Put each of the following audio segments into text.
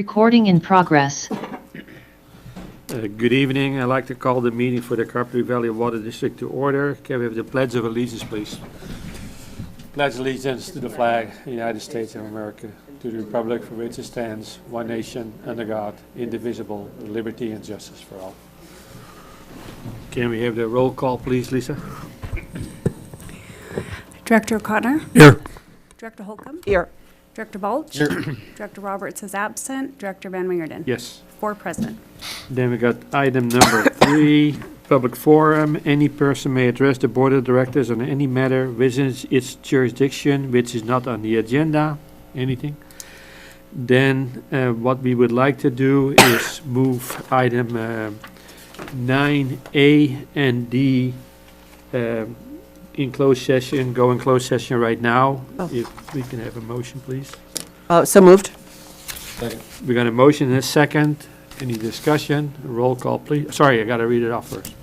Recording in progress. Good evening. I'd like to call the meeting for the Carpinteria Valley Water District to order. Can we have the Pledge of Allegiance, please? Pledge allegiance to the flag of the United States of America, to the republic for which it stands, one nation, under God, indivisible, with liberty and justice for all. Can we have the roll call, please, Lisa? Director O'Connor? Here. Director Holcomb? Here. Director Balch? Here. Director Roberts is absent. Director Van Wingerden? Yes. 4 present. Then we got item number 3, public forum. Any person may address the board of directors on any matter within its jurisdiction which is not on the agenda. Anything? Then what we would like to do is move item 9A and D in closed session, go in closed session right now. If we can have a motion, please. So moved. We got a motion and a second. Any discussion? Roll call, please. Sorry, I got to read it off first.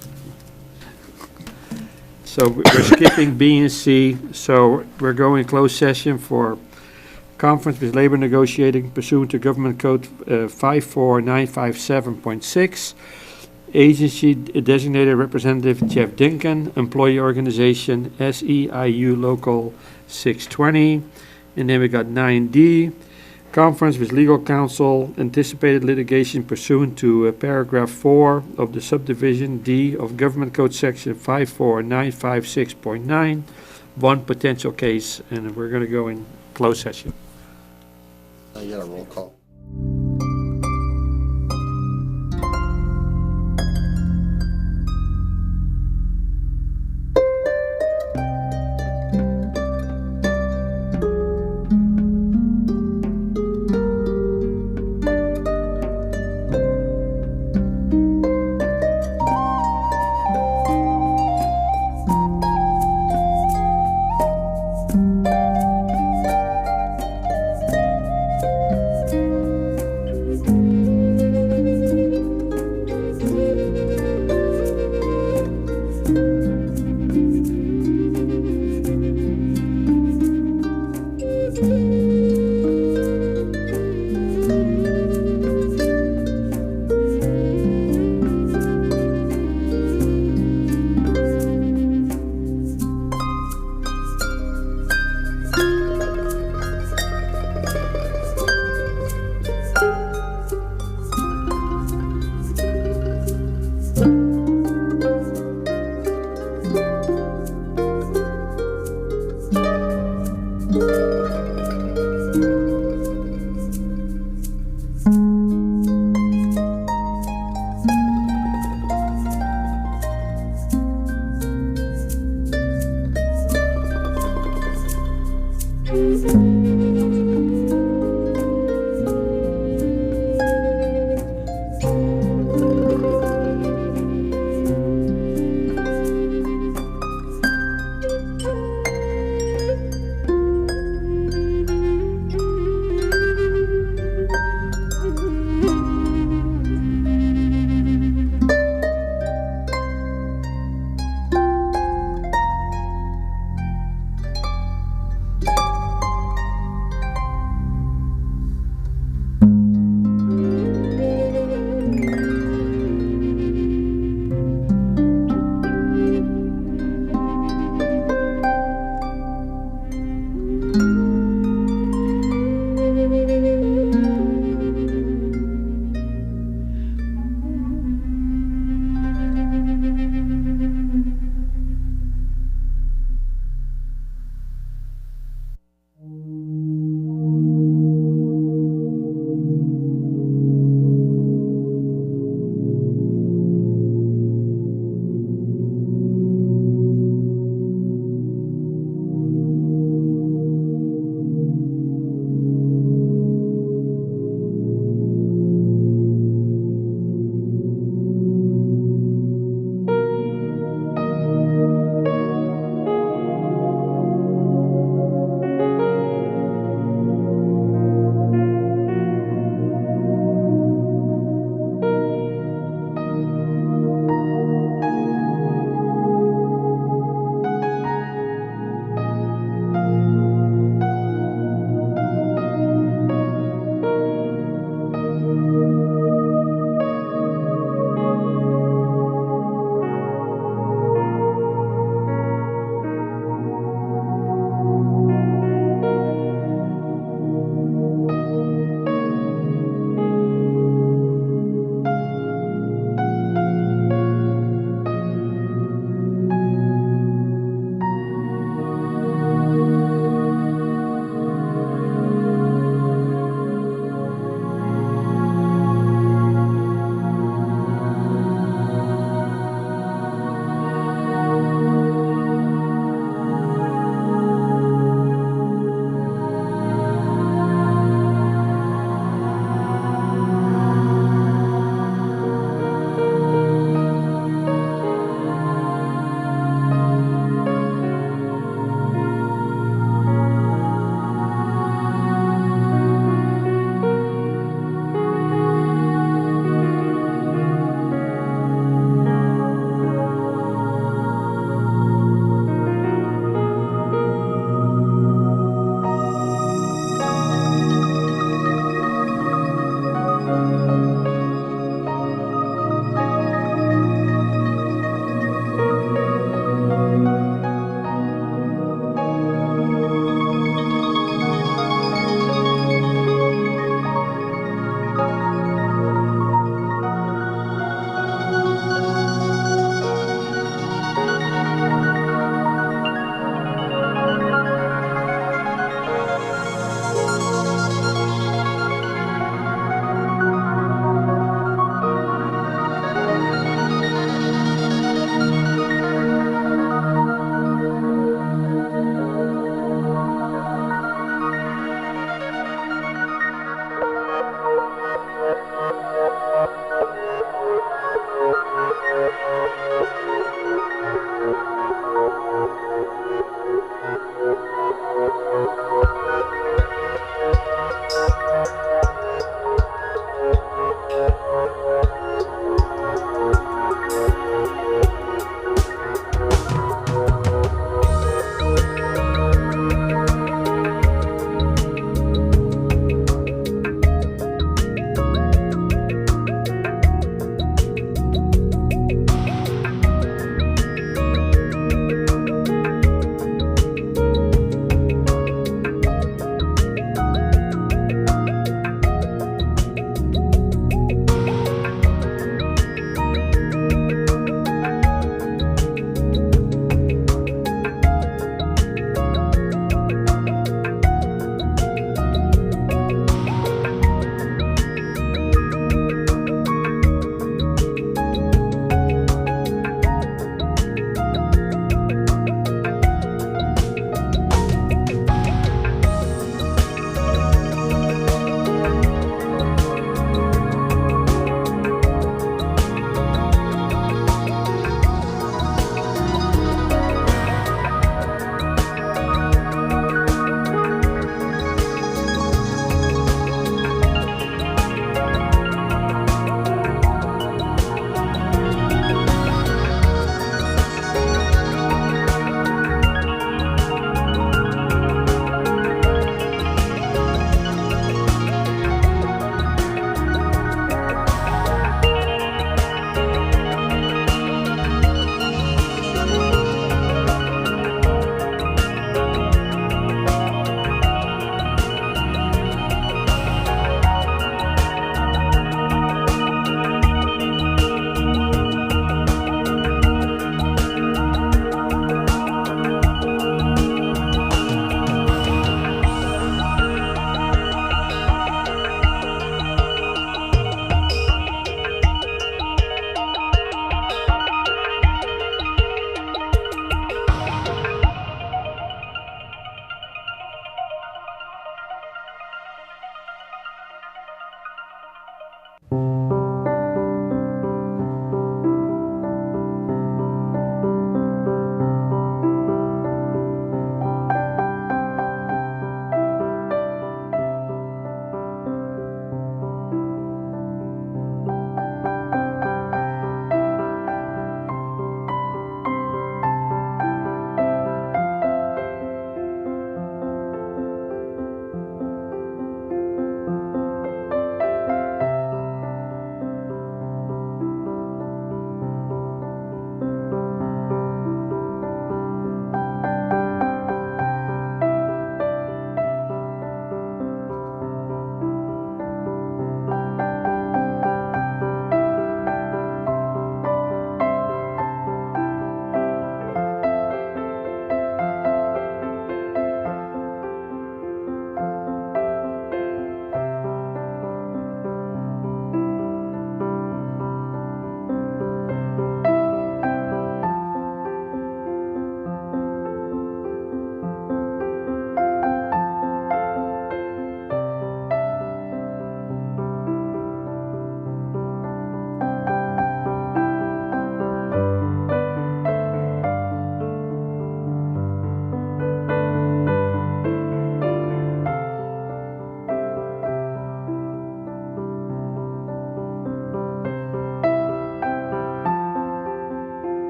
So we're skipping B and C. So we're going closed session for conference with labor negotiating pursuant to Government Code 54957.6. Agency designated representative Jeff Dinkin, employee organization SEIU Local 620. And then we got 9D. Conference with legal counsel, anticipated litigation pursuant to paragraph 4 of the subdivision D of Government Code section 54956.9, one potential case, and we're going to go in closed session. You got a roll call.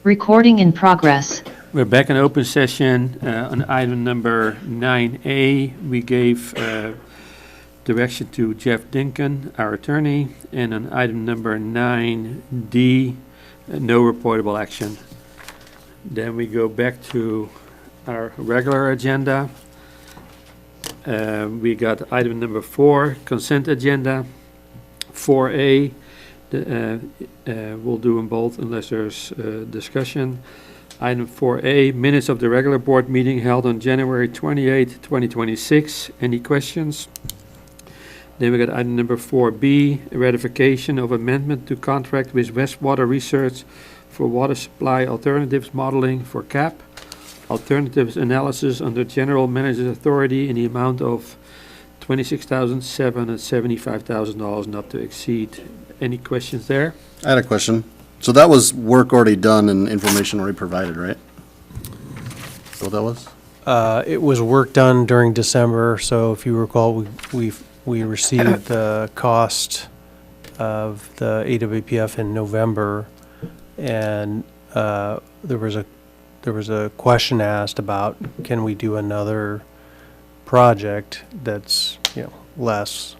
Recording in progress. We're back in open session. On item number 9A, we gave direction to Jeff Dinkin, our attorney. And on item number 9D, no reportable action. Then we go back to our regular agenda. We got item number 4, consent agenda. 4A, we'll do them both unless there's discussion. Item 4A, minutes of the regular board meeting held on January 28, 2026. Any questions? Then we got item number 4B, ratification of amendment to contract with Westwater Research for water supply alternatives modeling for CAP, alternatives analysis under General Manager's Authority in the amount of $26,775,000 not to exceed. Any questions there? I had a question. So that was work already done and information already provided, right? So what that was? It was work done during December, so if you recall, we received the cost of the AWPF in November, and there was a question asked about, can we do another project that's, less?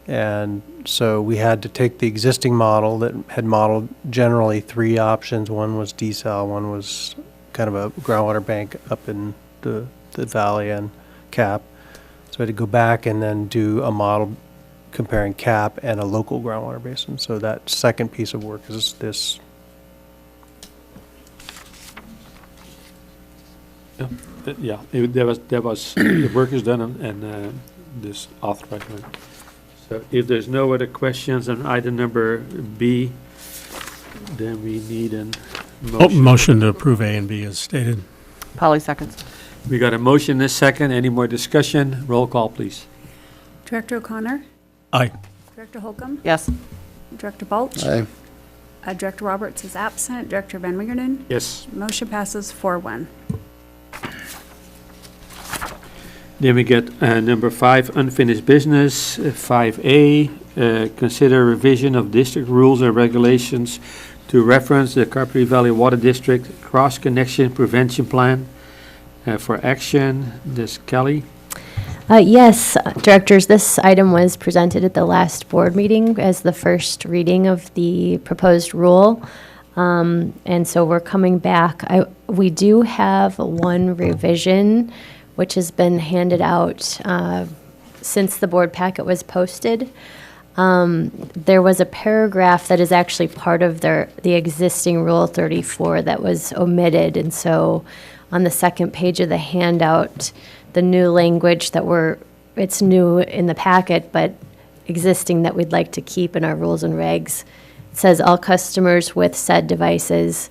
And so we had to take the existing model that had modeled generally 3 options. One was desal, one was kind of a groundwater bank up in the valley and CAP. So we had to go back and then do a model comparing CAP and a local groundwater basin. So that second piece of work is this. Yeah, there was the work is done and this authorized. So if there's no other questions on item number B, then we need a motion. Motion to approve A and B as stated. Polly seconds. We got a motion this second. Any more discussion? Roll call, please. Director O'Connor? Aye. Director Holcomb? Yes. Director Balch? Aye. Director Roberts is absent. Director Van Wingerden? Yes. Motion passes 4-1. Then we get number 5, unfinished business. 5A, consider revision of district rules and regulations to reference the Carpinteria Valley Water District Cross-Connection Prevention Plan for action. This Kelly. Yes, directors, this item was presented at the last board meeting as the first reading of the proposed rule. And so we're coming back. We do have one revision which has been handed out since the board packet was posted. There was a paragraph that is actually part of the existing Rule 34 that was omitted, and so on the second page of the handout, the new language it's new in the packet, but existing that we'd like to keep in our rules and regs. It says all customers with said devices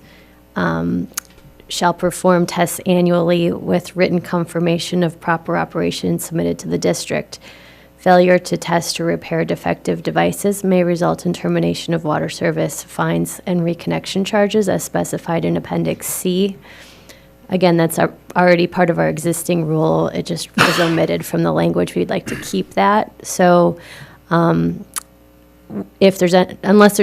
shall perform tests annually with written confirmation of proper operation submitted to the district. Failure to test or repair defective devices may result in termination of water service, fines, and reconnection charges as specified in Appendix C. Again, that's already part of our existing rule. It just was omitted from the language. We'd like to keep that. So unless there's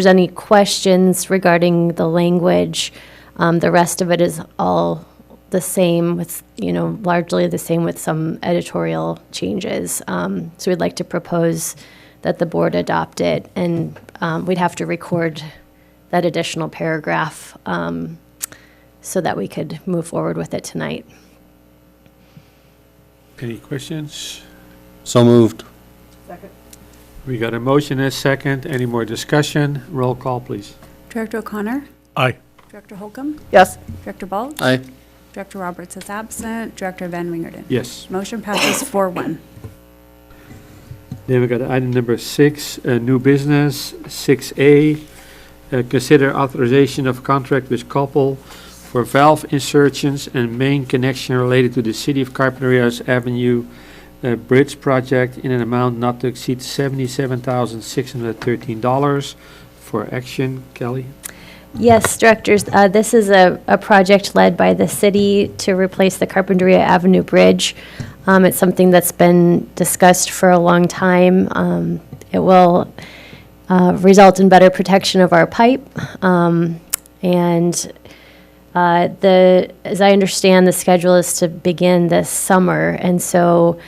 any questions regarding the language, the rest of it is all the same with, largely the same with some editorial changes. So we'd like to propose that the board adopt it, and we'd have to record that additional paragraph so that we could move forward with it tonight. Any questions? So moved. We got a motion and a second. Any more discussion? Roll call, please. Director O'Connor? Aye. Director Holcomb? Yes. Director Balch? Aye. Director Roberts is absent. Director Van Wingerden? Yes. Motion passes 4-1. Then we got item number 6, new business. 6A, consider authorization of contract with Koppel for valve insertions and main connection related to the City of Carpinteria's Avenue Bridge project in an amount not to exceed $77,613 for action. Kelly? Yes, directors, this is a project led by the city to replace the Carpinteria Avenue Bridge. It's something that's been discussed for a long time. It will result in better protection of our pipe, and As I understand, the schedule is to begin this summer, and so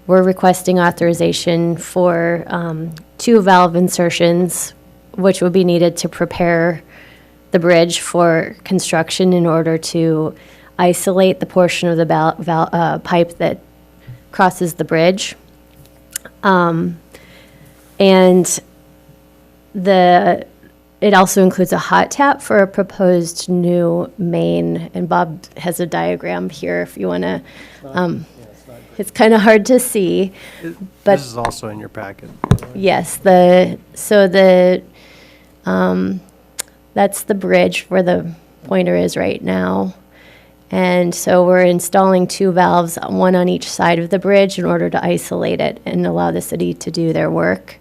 we're requesting authorization for 2 valve insertions, which will be needed to prepare the bridge for construction in order to isolate the portion of the pipe that crosses the bridge. And it also includes a hot tap for a proposed new main, and Bob has a diagram here if you want to, it's kind of hard to see, but This is also in your packet. yes, that's the bridge where the pointer is right now. And so we're installing 2 valves, one on each side of the bridge in order to isolate it and allow the city to do their work.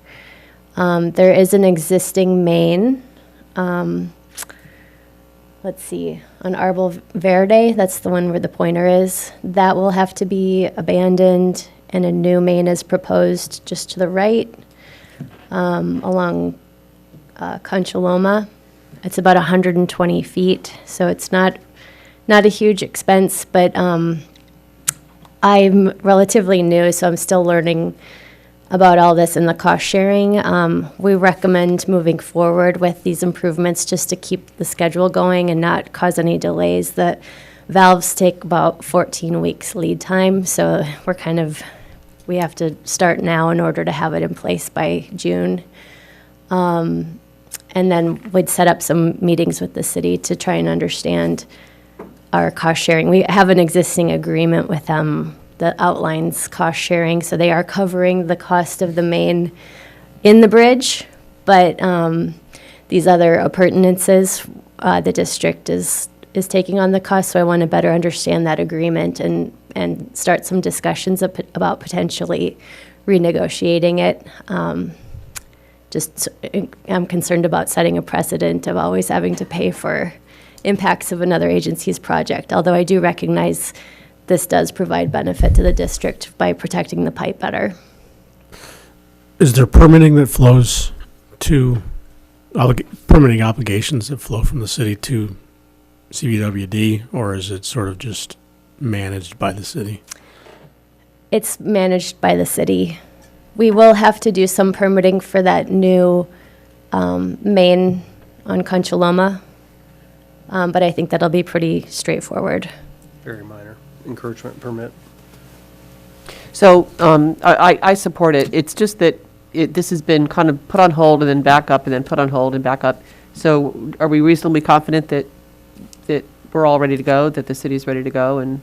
There is an existing main, let's see, on Arbor Verde, that's the one where the pointer is. That will have to be abandoned, and a new main is proposed just to the right, along Conchaloma. It's about 120 feet, so it's not a huge expense, but I'm relatively new, so I'm still learning about all this and the cost sharing. We recommend moving forward with these improvements just to keep the schedule going and not cause any delays. The valves take about 14 weeks lead time, so we have to start now in order to have it in place by June. And then we'd set up some meetings with the city to try and understand our cost sharing. We have an existing agreement with them that outlines cost sharing, so they are covering the cost of the main in the bridge, but these other appurtenances, the district is taking on the cost, so I want to better understand that agreement and start some discussions about potentially renegotiating it. I'm concerned about setting a precedent of always having to pay for impacts of another agency's project, although I do recognize this does provide benefit to the district by protecting the pipe better. Is there permitting that flows to, permitting obligations that flow from the city to CVWD, or is it sort of just managed by the city? It's managed by the city. We will have to do some permitting for that new main on Conchaloma, but I think that'll be pretty straightforward. Very minor encroachment permit. So I support it. It's just that this has been kind of put on hold and then back up and then put on hold and back up. So are we reasonably confident that we're all ready to go, that the city's ready to go? And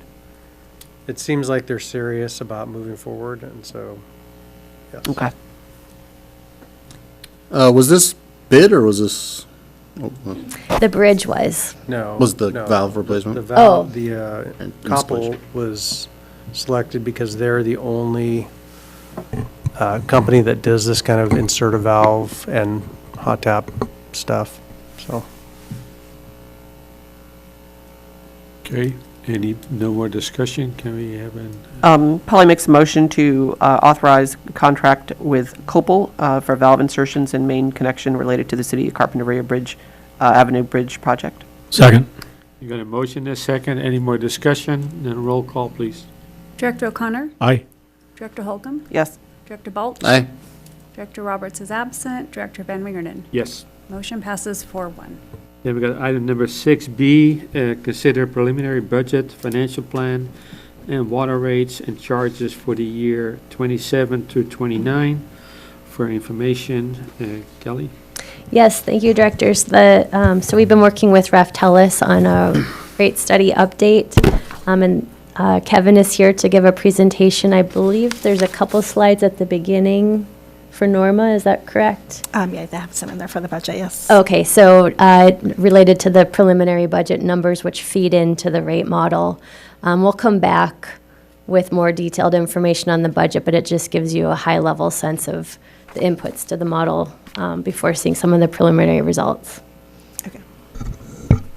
It seems like they're serious about moving forward, and so, yes. okay. Was this bid or was this, The bridge was. No. was the no. valve replacement? The valve, Oh. the And Koppel installation. was selected because they're the only company that does this kind of insert a valve and hot tap stuff, so. Okay, no more discussion? Can we have an, Polly makes a motion to authorize contract with Copel for valve insertions and main connection related to the city of Carpinteria Bridge, Avenue Bridge project. Second. you got a motion, a second, any more discussion? Then roll call, please. Director O'Connor? Aye. Director Holcomb? Yes. Director Balch? Aye. Director Roberts is absent. Director Van Wingerden? Yes. Motion passes 4-1. Then we got item number 6B, consider preliminary budget, financial plan, and water rates and charges for the year 27 through 29. For information, Kelly? Yes, thank you, directors. So we've been working with Raftellus on a rate study update. And Kevin is here to give a presentation. I believe there's a couple slides at the beginning for Norma, is that correct? Yeah, they have some in there for the budget, yes. Okay, so related to the preliminary budget numbers, which feed into the rate model, we'll come back with more detailed information on the budget, but it just gives you a high-level sense of the inputs to the model before seeing some of the preliminary results. Okay.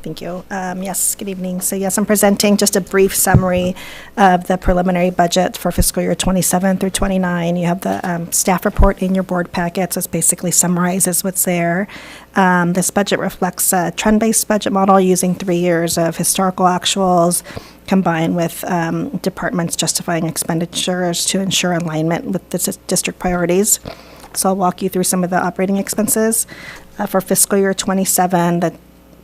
Thank you. Yes, good evening. So yes, I'm presenting just a brief summary of the preliminary budget for fiscal year 27 through 29. You have the staff report in your board packets. It basically summarizes what's there. This budget reflects a trend-based budget model using 3 years of historical actuals combined with departments justifying expenditures to ensure alignment with the district priorities. So I'll walk you through some of the operating expenses. For fiscal year 27, the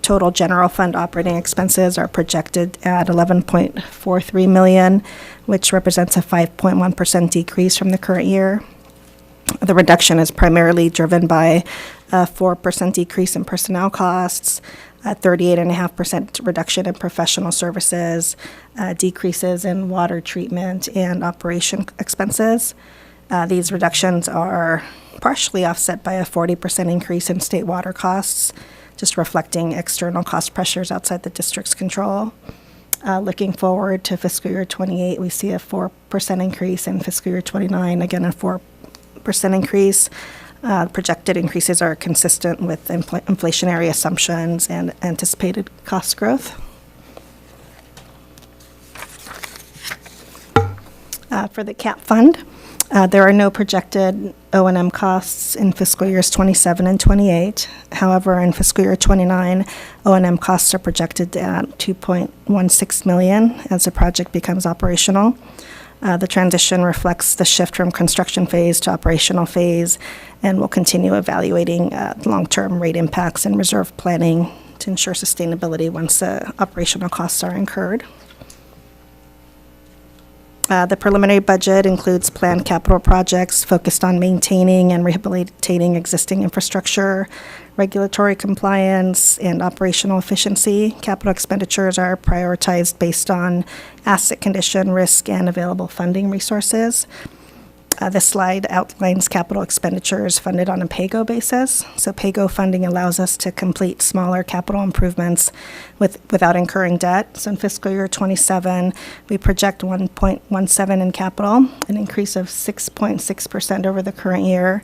total general fund operating expenses are projected at $11.43 million, which represents a 5.1% decrease from the current year. The reduction is primarily driven by a 4% decrease in personnel costs, a 38.5% reduction in professional services, decreases in water treatment and operation expenses. These reductions are partially offset by a 40% increase in state water costs, just reflecting external cost pressures outside the district's control. Looking forward to fiscal year 28, we see a 4% increase. In fiscal year 29, again, a 4% increase. Projected increases are consistent with inflationary assumptions and anticipated cost growth. For the CAP fund, there are no projected O&M costs in fiscal years 27 and 28. However, in fiscal year 29, O&M costs are projected at $2.16 million as the project becomes operational. The transition reflects the shift from construction phase to operational phase, and we'll continue evaluating long-term rate impacts and reserve planning to ensure sustainability once the operational costs are incurred. The preliminary budget includes planned capital projects focused on maintaining and rehabilitating existing infrastructure, regulatory compliance, and operational efficiency. Capital expenditures are prioritized based on asset condition, risk, and available funding resources. This slide outlines capital expenditures funded on a PAYGO basis. So PAYGO funding allows us to complete smaller capital improvements without incurring debt. So in fiscal year 27, we project 1.17 in capital, an increase of 6.6% over the current year.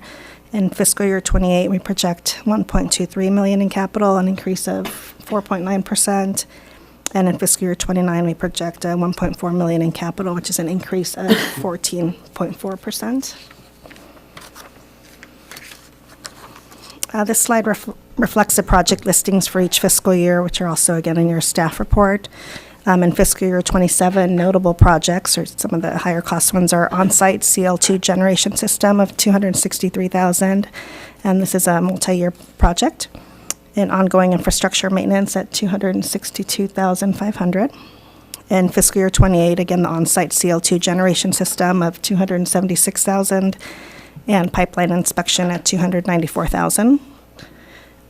In fiscal year 28, we project 1.23 million in capital, an increase of 4.9%. And in fiscal year 29, we project 1.4 million in capital, which is an increase of 14.4%. This slide reflects the project listings for each fiscal year, which are also, again, in your staff report. In fiscal year 27, notable projects, or some of the higher cost ones, are on-site CL2 generation system of $263,000, and this is a multi-year project. And ongoing infrastructure maintenance at $262,500. In fiscal year 28, again, the on-site CL2 generation system of $276,000, and pipeline inspection at $294,000.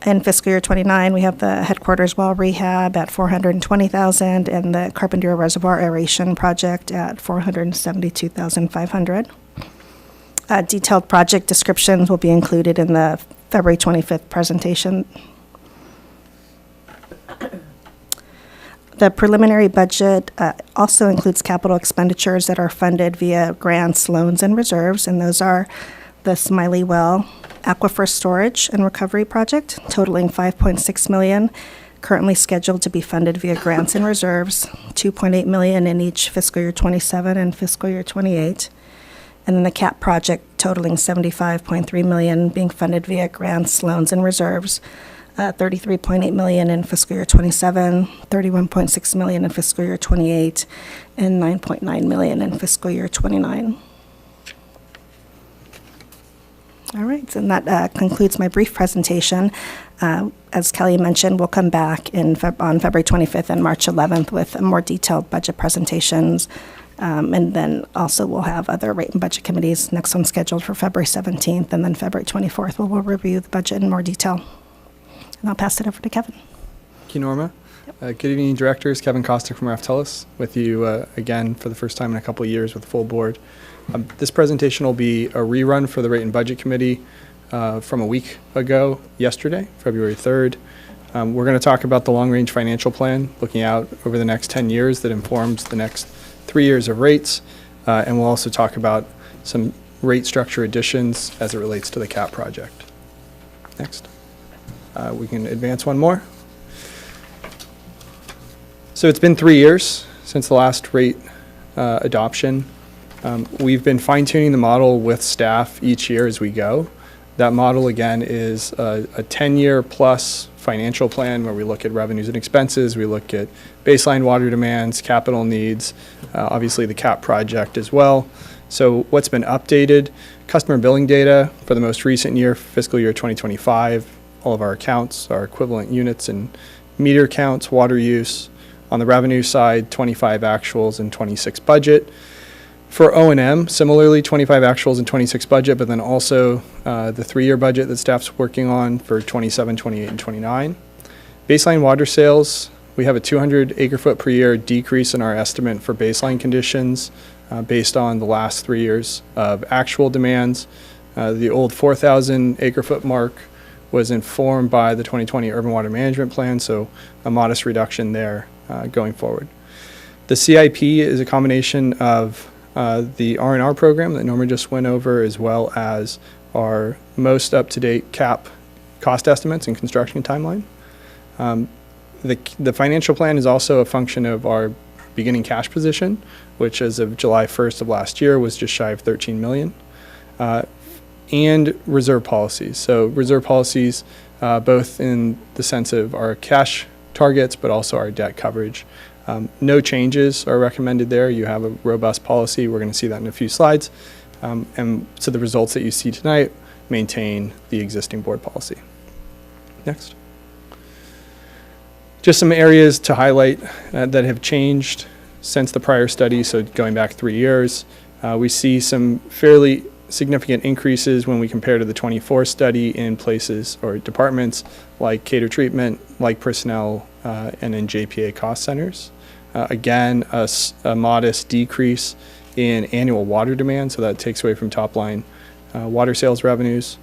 In fiscal year 29, we have the headquarters well rehab at $420,000 and the Carpinteria Reservoir aeration project at $472,500. Detailed project descriptions will be included in the February 25th presentation. The preliminary budget also includes capital expenditures that are funded via grants, loans, and reserves, and those are the Smiley Well Aquifer Storage and Recovery Project, totaling $5.6 million, currently scheduled to be funded via grants and reserves, $2.8 million in each fiscal year 27 and fiscal year 28. And then the CAP project totaling $75.3 million being funded via grants, loans, and reserves, $33.8 million in fiscal year 27, $31.6 million in fiscal year 28, and $9.9 million in fiscal year 29. All right, and that concludes my brief presentation. As Kelly mentioned, we'll come back on February 25th and March 11th with more detailed budget presentations. And then also we'll have other rate and budget committees. Next one scheduled for February 17th, and then February 24th, we'll review the budget in more detail. And I'll pass it over to Kevin. Thank you, Norma. Good evening, directors. Kevin Kostick from Raftellus with you again for the first time in a couple of years with the full board. This presentation will be a rerun for the Rate and Budget Committee from a week ago, yesterday, February 3rd. We're going to talk about the long-range financial plan, looking out over the next 10 years that informs the next 3 years of rates. And we'll also talk about some rate structure additions as it relates to the CAP project. Next. We can advance one more. So it's been 3 years since the last rate adoption. We've been fine-tuning the model with staff each year as we go. That model, again, is a 10-year plus financial plan where we look at revenues and expenses, we look at baseline water demands, capital needs, obviously the CAP project as well. So what's been updated, customer billing data for the most recent year, fiscal year 2025, all of our accounts, our equivalent units and meter counts, water use. On the revenue side, 25 actuals and 26 budget. For O&M, similarly, 25 actuals and 26 budget, but then also the 3-year budget that staff's working on for 27, 28, and 29. Baseline water sales, we have a 200 acre-foot per year decrease in our estimate for baseline conditions based on the last 3 years of actual demands. The old 4,000 acre-foot mark was informed by the 2020 Urban Water Management Plan, so a modest reduction there going forward. The CIP is a combination of the R&R program that Norma just went over, as well as our most up-to-date CAP cost estimates and construction timeline. The financial plan is also a function of our beginning cash position, which as of July 1st of last year was just shy of 13 million, and reserve policies. So reserve policies, both in the sense of our cash targets, but also our debt coverage. No changes are recommended there. You have a robust policy. We're going to see that in a few slides. And so the results that you see tonight maintain the existing board policy. Next. Just some areas to highlight that have changed since the prior study, so going back 3 years. We see some fairly significant increases when we compare to the 24 study in places or departments like cater treatment, like personnel, and in JPA cost centers. Again, a modest decrease in annual water demand, so that takes away from top line water sales revenues.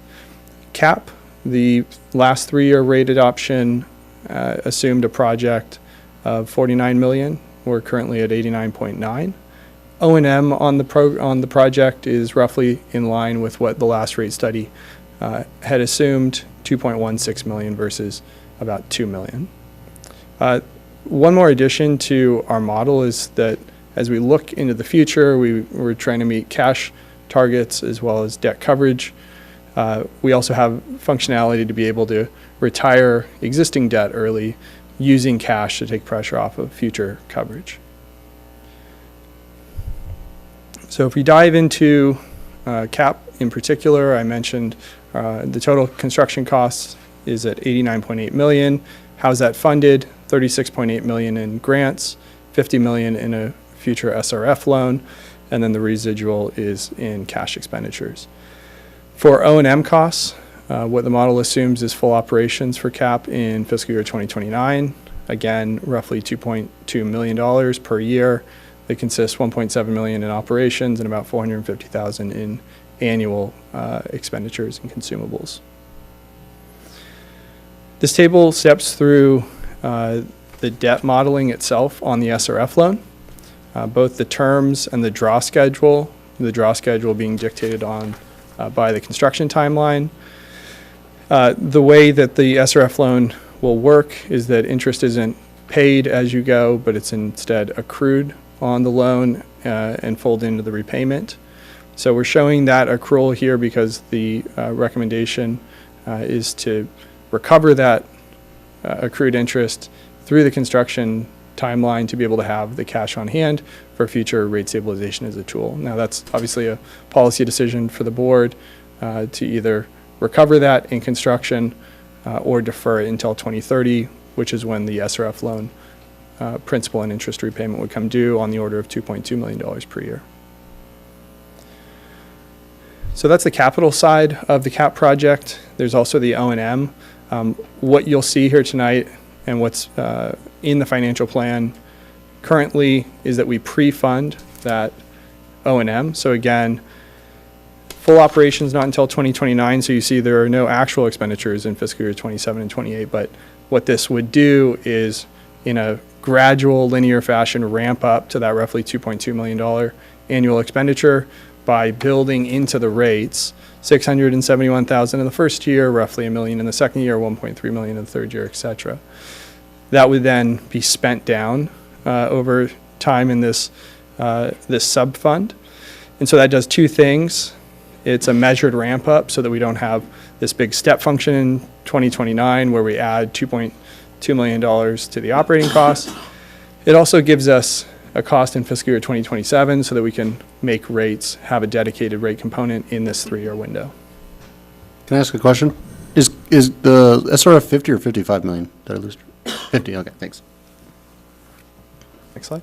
CAP, the last 3-year rate adoption assumed a project of 49 million. We're currently at 89.9. O&M on the project is roughly in line with what the last rate study had assumed, 2.16 million versus about 2 million. One more addition to our model is that as we look into the future, we're trying to meet cash targets as well as debt coverage. We also have functionality to be able to retire existing debt early using cash to take pressure off of future coverage. So if we dive into CAP in particular, I mentioned the total construction costs is at 89.8 million. How's that funded? 36.8 million in grants, 50 million in a future SRF loan, and then the residual is in cash expenditures. For O&M costs, what the model assumes is full operations for CAP in fiscal year 2029. Again, roughly $2.2 million per year. They consist 1.7 million in operations and about 450,000 in annual expenditures and consumables. This table steps through the debt modeling itself on the SRF loan, both the terms and the draw schedule being dictated on by the construction timeline. The way that the SRF loan will work is that interest isn't paid as you go, but it's instead accrued on the loan and fold into the repayment. So we're showing that accrual here because the recommendation is to recover that accrued interest through the construction timeline to be able to have the cash on hand for future rate stabilization as a tool. Now that's obviously a policy decision for the board to either recover that in construction or defer it until 2030, which is when the SRF loan principal and interest repayment would come due on the order of $2.2 million per year. So that's the capital side of the CAP project. There's also the O&M. What you'll see here tonight and what's in the financial plan currently is that we pre-fund that O&M. So again, full operations not until 2029. So you see there are no actual expenditures in fiscal year 27 and 28. But what this would do is in a gradual linear fashion ramp up to that roughly $2.2 million annual expenditure by building into the rates $671,000 in the first year, roughly $1 million in the second year, $1.3 million in the third year, etc. That would then be spent down over time in this sub-fund. And so that does two things. It's a measured ramp up so that we don't have this big step function in 2029 where we add $2.2 million to the operating costs. It also gives us a cost in fiscal year 2027 so that we can make rates, have a dedicated rate component in this 3-year window. Can I ask a question? Is the SRF 50 or 55 million? Did I lose? 50, okay, thanks. Next slide.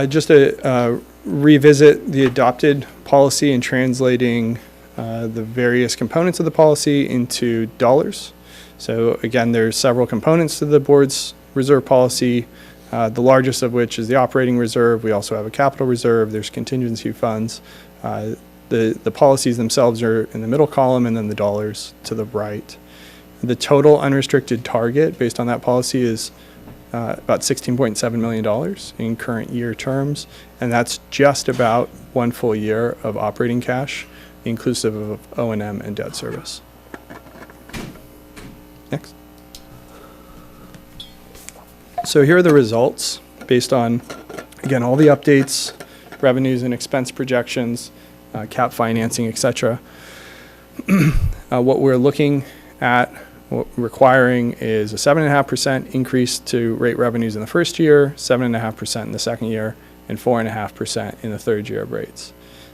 Just to revisit the adopted policy and translating the various components of the policy into dollars. So again, there's several components to the board's reserve policy, the largest of which is the operating reserve. We also have a capital reserve. There's contingency funds. The policies themselves are in the middle column and then the dollars to the right. The total unrestricted target based on that policy is about $16.7 million in current year terms, and that's just about 1 full year of operating cash, inclusive of O&M and debt service. Next. So here are the results based on, again, all the updates, revenues and expense projections, cap financing, et cetera. What we're looking at requiring is a 7.5% increase to rate revenues in the first year, 7.5% in the second year, and 4.5% in the third year of rates.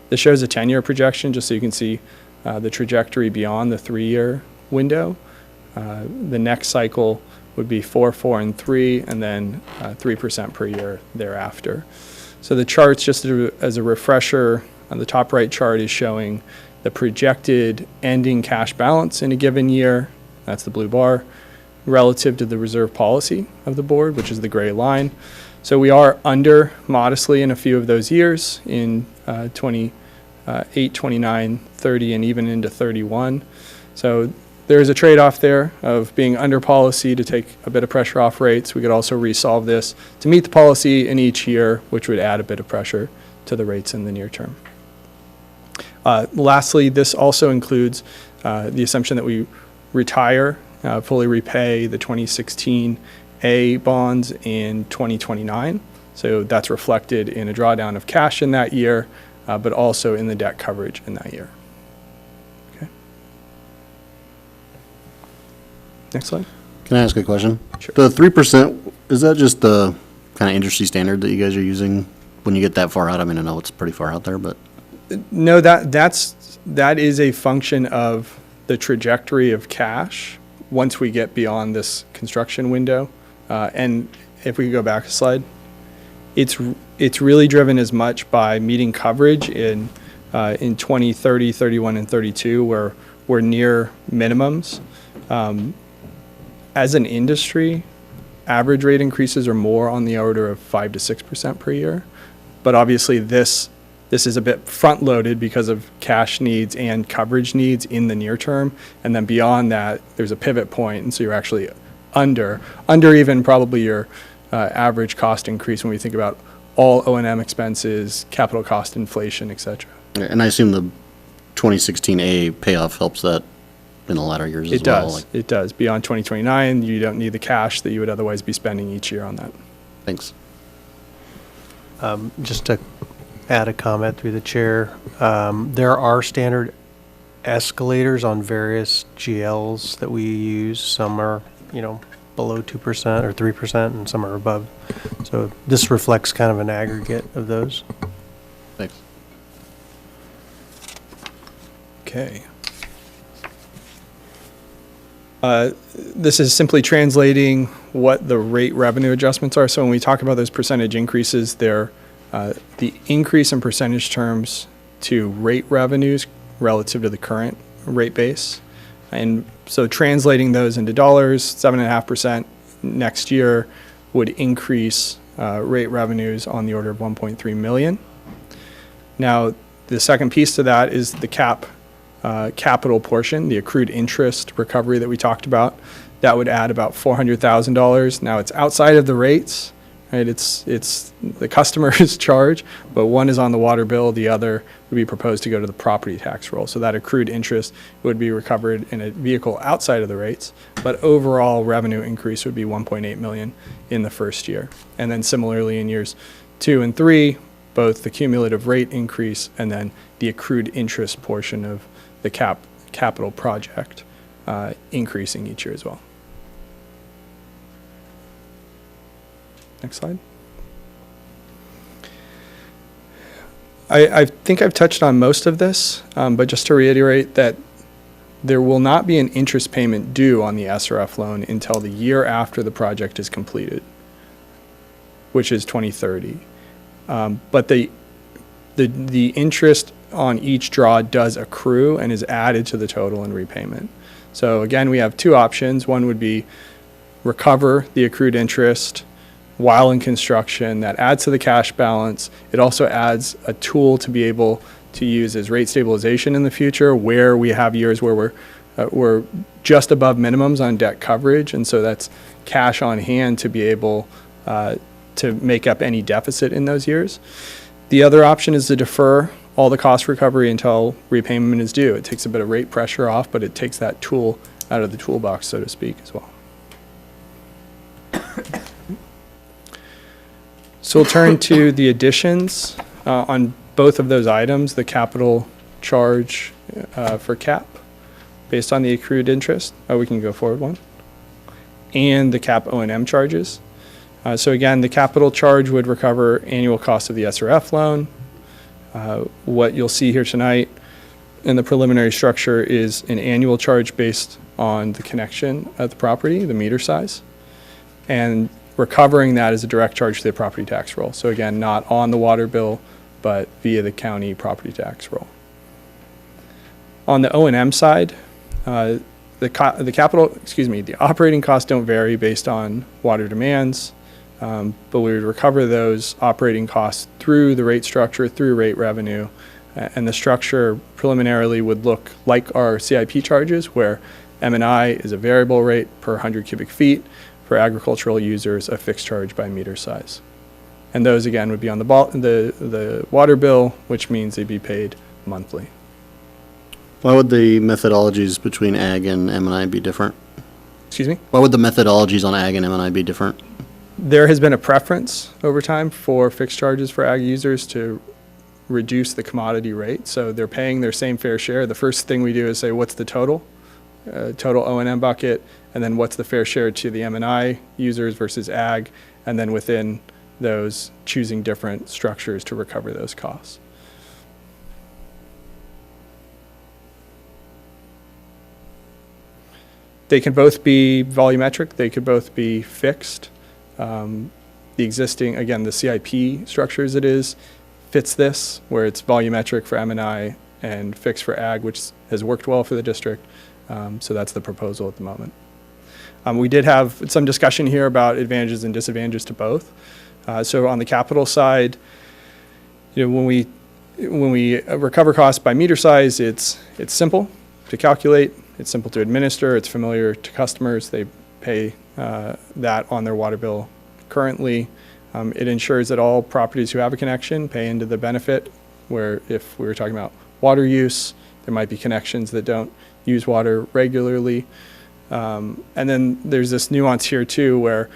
This shows a 10-year projection, just so you can see the trajectory beyond the 3-year window. The next cycle would be 4, 4, and 3, and then 3% per year thereafter. So the charts, just as a refresher, on the top right chart is showing the projected ending cash balance in a given year. That's the blue bar, relative to the reserve policy of the board, which is the gray line. So we are under modestly in a few of those years in 28, 29, 30, and even into 31. So there's a trade-off there of being under policy to take a bit of pressure off rates. We could also resolve this to meet the policy in each year, which would add a bit of pressure to the rates in the near term. Lastly, this also includes the assumption that we retire, fully repay the 2016 A bonds in 2029. So that's reflected in a drawdown of cash in that year, but also in the debt coverage in that year. Okay. Next slide. Can I ask a question? Sure. The 3%, is that just the kind of industry standard that you guys are using when you get that far out? I mean, I know it's pretty far out there, but. No, that is a function of the trajectory of cash once we get beyond this construction window. And if we could go back a slide, it's really driven as much by meeting coverage in 20, 30, 31, and 32, where we're near minimums. As an industry, average rate increases are more on the order of 5 to 6% per year. But obviously this is a bit front-loaded because of cash needs and coverage needs in the near term. And then beyond that, there's a pivot point, and so you're actually under even probably your average cost increase when we think about all O&M expenses, capital cost inflation, et cetera. And I assume the 2016A payoff helps that in the latter years as well. It does. Beyond 2029, you don't need the cash that you would otherwise be spending each year on that. Thanks. Just to add a comment through the chair, there are standard escalators on various GLs that we use. Some are, below 2% or 3%, and some are above. So this reflects kind of an aggregate of those. Thanks. Okay. This is simply translating what the rate revenue adjustments are. So when we talk about those percentage increases, they're the increase in percentage terms to rate revenues relative to the current rate base. And so translating those into dollars, 7.5% next year would increase rate revenues on the order of 1.3 million. Now, the second piece to that is the capital portion, the accrued interest recovery that we talked about. That would add about $400,000. Now, it's outside of the rates, right? It's the customer's charge, but one is on the water bill, the other would be proposed to go to the property tax roll. So that accrued interest would be recovered in a vehicle outside of the rates, but overall revenue increase would be 1.8 million in the first year. And then similarly in years 2 and 3, both the cumulative rate increase and then the accrued interest portion of the capital project increasing each year as well. Next slide. I think I've touched on most of this, but just to reiterate that there will not be an interest payment due on the SRF loan until the year after the project is completed, which is 2030. But the interest on each draw does accrue and is added to the total in repayment. So again, we have two options. One would be recover the accrued interest while in construction. That adds to the cash balance. It also adds a tool to be able to use as rate stabilization in the future, where we have years where we're just above minimums on debt coverage, and so that's cash on hand to be able to make up any deficit in those years. The other option is to defer all the cost recovery until repayment is due. It takes a bit of rate pressure off, but it takes that tool out of the toolbox, so to speak, as well. So we'll turn to the additions on both of those items, the capital charge for CAP based on the accrued interest. We can go forward one. And the CAP O&M charges. So again, the capital charge would recover annual cost of the SRF loan. What you'll see here tonight in the preliminary structure is an annual charge based on the connection of the property, the meter size, and recovering that is a direct charge to the property tax roll. So again, not on the water bill, but via the county property tax roll. On the O&M side, the operating costs don't vary based on water demands, but we would recover those operating costs through the rate structure, through rate revenue, and the structure preliminarily would look like our CIP charges, where M&I is a variable rate per 100 cubic feet, for agricultural users, a fixed charge by meter size. And those again would be on the water bill, which means they'd be paid monthly. Why would the methodologies between ag and M&I be different? Excuse me? Why would the methodologies on ag and M&I be different? There has been a preference over time for fixed charges for ag users to reduce the commodity rate. So they're paying their same fair share. The first thing we do is say, what's the total O&M bucket, and then what's the fair share to the M&I users versus ag, and then within those choosing different structures to recover those costs. They can both be volumetric, they could both be fixed. The existing, again, the CIP structure as it is, fits this, where it's volumetric for M&I and fixed for ag, which has worked well for the district. So that's the proposal at the moment. We did have some discussion here about advantages and disadvantages to both. So on the capital side, when we recover costs by meter size, it's simple to calculate, it's simple to administer, it's familiar to customers. They pay that on their water bill currently. It ensures that all properties who have a connection pay into the benefit, where if we were talking about water use, there might be connections that don't use water regularly. And then there's this nuance here too, where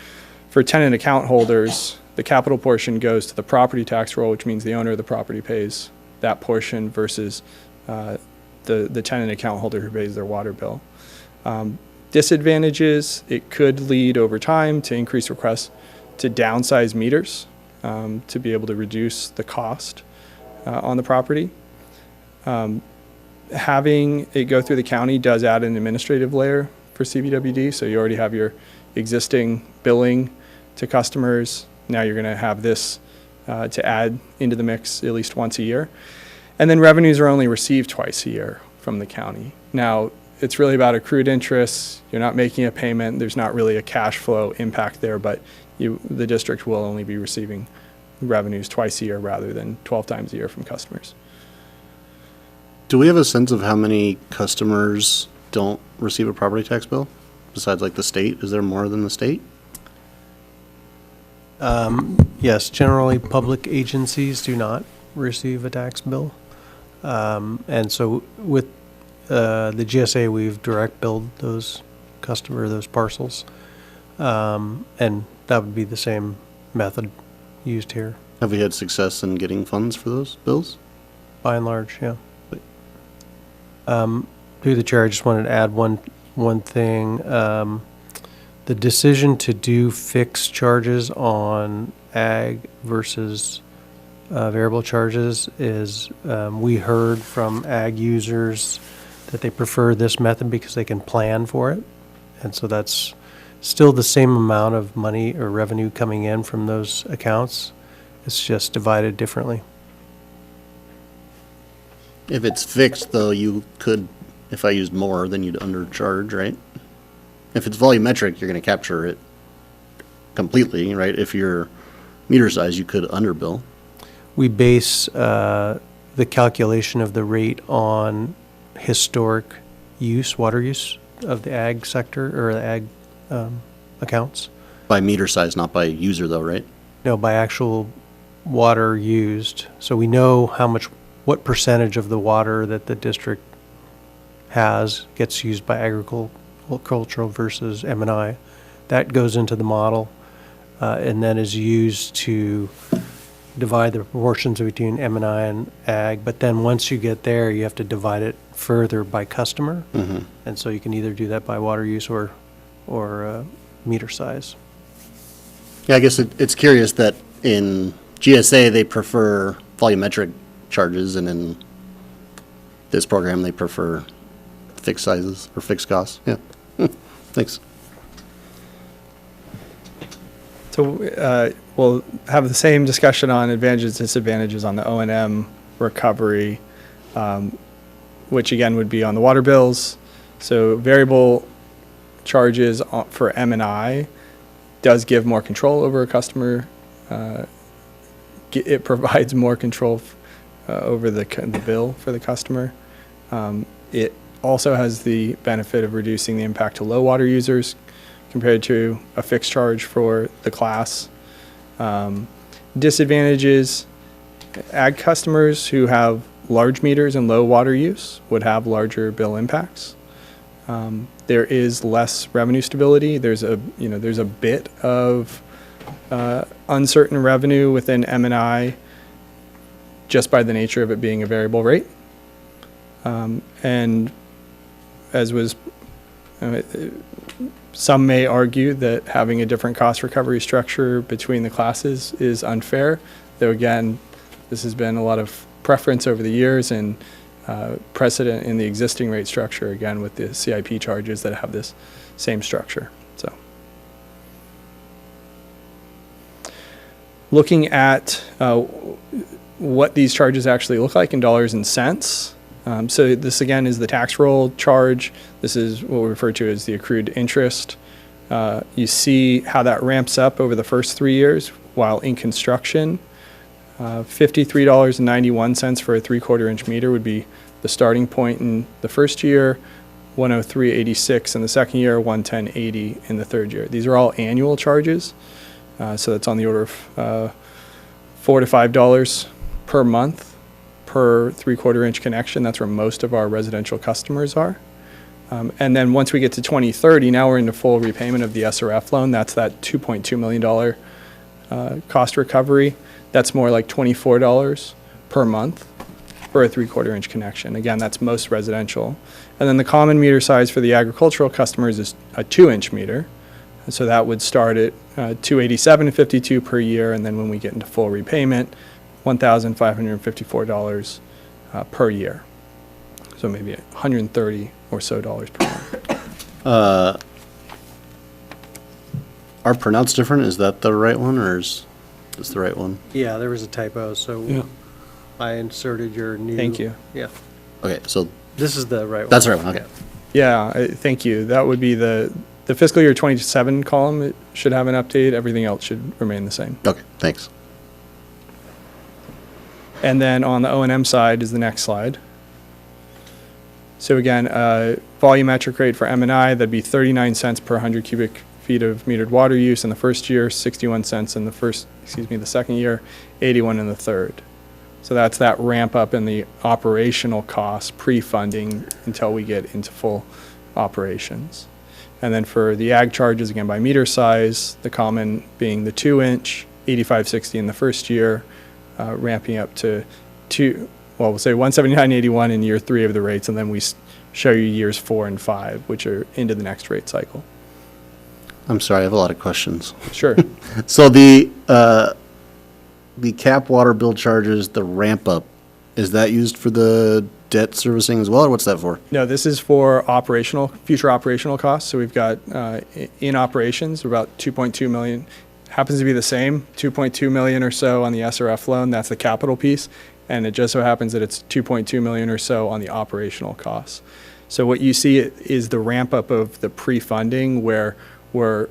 for tenant account holders, the capital portion goes to the property tax roll, which means the owner of the property pays that portion versus the tenant account holder who pays their water bill. Disadvantages, it could lead over time to increased requests to downsize meters to be able to reduce the cost on the property. Having it go through the county does add an administrative layer for CVWD, so you already have your existing billing to customers. Now you're going to have this to add into the mix at least once a year. And then revenues are only received twice a year from the county. Now, it's really about accrued interest. You're not making a payment. There's not really a cash flow impact there, but the district will only be receiving revenues twice a year rather than 12 times a year from customers. Do we have a sense of how many customers don't receive a property tax bill? Besides like the state, is there more than the state? Yes, generally, public agencies do not receive a tax bill. And so with the GSA, we've direct billed those those parcels. And that would be the same method used here, Have we had success in getting funds for those bills? by and large, yeah. Through the chair, I just wanted to add one thing. The decision to do fixed charges on ag versus variable charges is, we heard from ag users that they prefer this method because they can plan for it. And so that's still the same amount of money or revenue coming in from those accounts. It's just divided differently. If it's fixed, though, you could, if I used more, then you'd undercharge, right? If it's volumetric, you're gonna capture it completely, right? If you're meter size, you could underbill. We base the calculation of the rate on historic use, water use of the ag sector or the ag accounts. By meter size, not by user, though, right? No, by actual water used. So we know what percentage of the water that the district has gets used by agricultural versus M&I. That goes into the model and then is used to divide the proportions between M&I and ag. But then once you get there, you have to divide it further by customer. And so you can either do that by water use or meter size. Yeah, I guess it's curious that in GSA, they prefer volumetric charges, and in this program, they prefer fixed sizes or fixed costs. Yeah. Thanks. So we'll have the same discussion on advantages, disadvantages on the O&M recovery, which again would be on the water bills. So variable charges for M&I does give more control over a customer. It provides more control over the bill for the customer. It also has the benefit of reducing the impact to low water users compared to a fixed charge for the class. Disadvantages, ag customers who have large meters and low water use would have larger bill impacts. There is less revenue stability. There's a bit of uncertain revenue within M&I just by the nature of it being a variable rate. And as was, some may argue that having a different cost recovery structure between the classes is unfair, though again, this has been a lot of preference over the years and precedent in the existing rate structure, again, with the CIP charges that have this same structure. So, looking at what these charges actually look like in dollars and cents. So this again is the tax roll charge. This is what we refer to as the accrued interest. You see how that ramps up over the first 3 years while in construction. $53.91 for a 3/4 inch meter would be the starting point in the first year, $103.86 in the second year, $110.80 in the third year. These are all annual charges. So that's on the order of $4 to $5 per month per 3/4 inch connection. That's where most of our residential customers are. And then once we get to 2030, now we're into full repayment of the SRF loan. That's that $2.2 million cost recovery. That's more like $24 per month for a 3/4 inch connection. Again, that's most residential. And then the common meter size for the agricultural customers is a 2-inch meter. And so that would start at $287.52 per year. And then when we get into full repayment, $1,554 per year. So maybe $130 or so per month. Are pronounced different? Is that the right one, or is this the right one? Yeah, there was a typo, so Yeah. I inserted your new. Thank you. Yeah, Okay, so this is the right one. that's the right one, okay. Yeah, thank you. That would be the fiscal year 27 column. It should have an update. Everything else should remain the same. Okay, thanks. And then on the O&M side is the next slide. So again, volumetric rate for M&I, that'd be 39 cents per 100 cubic feet of metered water use in the first year, 61 cents in the second year, 81 in the third. So that's that ramp up in the operational costs pre-funding until we get into full operations. And then for the ag charges, again, by meter size, the common being the 2-inch, 85.60 in the first year, ramping up to we'll say 179.81 in year 3 of the rates, and then we show you years 4 and 5, which are into the next rate cycle. I'm sorry, I have a lot of questions. Sure. So the cap water bill charges, the ramp up, is that used for the debt servicing as well, or what's that for? No, this is for future operational costs. So we've got in operations about 2.2 million. Happens to be the same, 2.2 million or so on the SRF loan. That's the capital piece. And it just so happens that it's 2.2 million or so on the operational costs. So what you see is the ramp up of the pre-funding where we're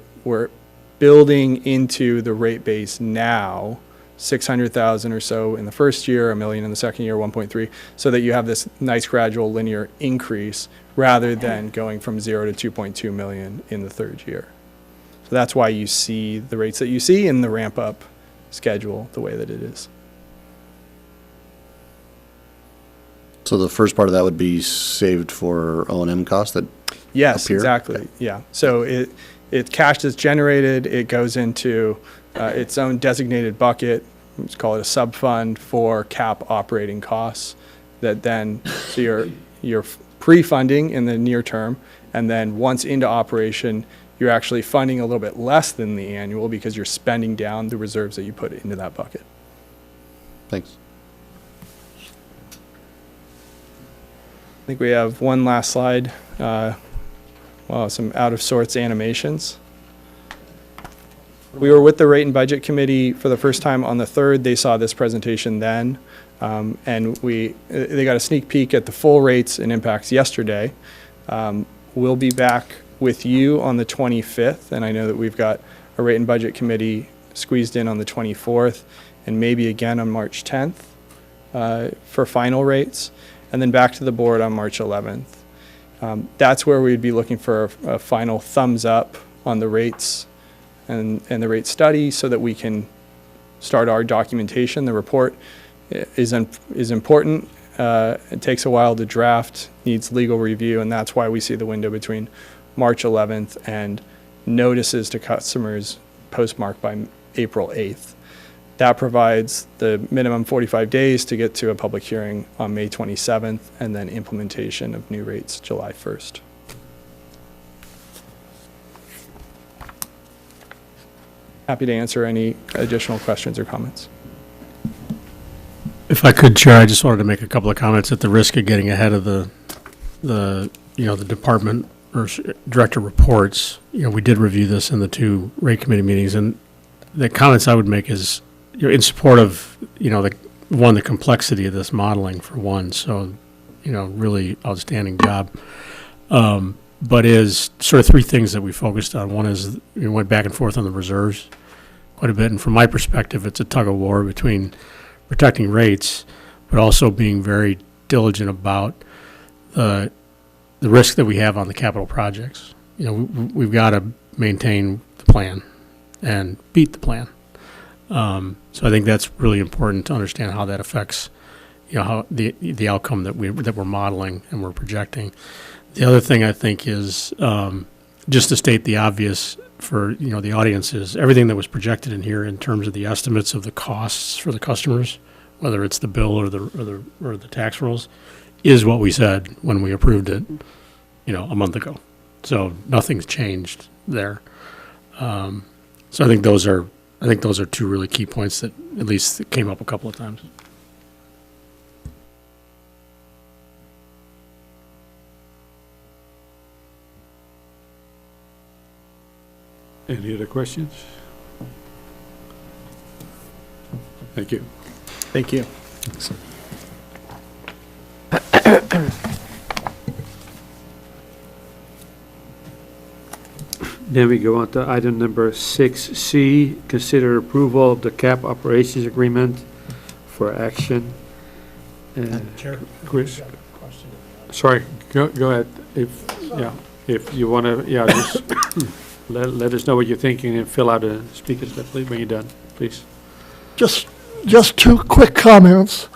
building into the rate base now, 600,000 or so in the first year, $1 million in the second year, 1.3, so that you have this nice gradual linear increase rather than going from 0 to 2.2 million in the third year. So that's why you see the rates that you see in the ramp up schedule the way that it is. So the first part of that would be saved for O&M costs that Yes, appear? exactly. Okay. Yeah. So it cash that's generated, it goes into its own designated bucket. Let's call it a sub fund for cap operating costs. That then so you're pre-funding in the near term, and then once into operation, you're actually funding a little bit less than the annual because you're spending down the reserves that you put into that bucket. Thanks. I think we have one last slide. Some out of sorts animations. We were with the Rate and Budget Committee for the first time on the 3rd. They saw this presentation then, and they got a sneak peek at the full rates and impacts yesterday. We'll be back with you on the 25th, and I know that we've got a Rate and Budget Committee squeezed in on the 24th, and maybe again on March 10th for final rates, and then back to the board on March 11th. That's where we'd be looking for a final thumbs up on the rates and the rate study so that we can start our documentation. The report is important. It takes a while to draft, needs legal review, and that's why we see the window between March 11th and notices to customers postmarked by April 8th. That provides the minimum 45 days to get to a public hearing on May 27th and then implementation of new rates July 1st. Happy to answer any additional questions or comments. If I could, Chair, I just wanted to make a couple of comments at the risk of getting ahead of the department or director reports. We did review this in the 2 rate committee meetings, and the comments I would make is, in support of, the complexity of this modeling for one. So, really outstanding job. But is sort of 3 things that we focused on. One is we went back and forth on the reserves quite a bit. And from my perspective, it's a tug of war between protecting rates, but also being very diligent about the risk that we have on the capital projects. We've got to maintain the plan and beat the plan. So I think that's really important to understand how that affects, how the outcome that we're modeling and we're projecting. The other thing I think is just to state the obvious for the audience is everything that was projected in here in terms of the estimates of the costs for the customers, whether it's the bill or the tax rolls, is what we said when we approved it, a month ago. So nothing's changed there. So I think those are 2 really key points that at least came up a couple of times. Any other questions? Thank you. Thank you. Then we go on to item number 6C, consider approval of the cap operations agreement for action. Chair, Chris? Sorry, go ahead. If you want to, just let us know what you're thinking and fill out a speaker slip when you're done, please. Just two quick comments.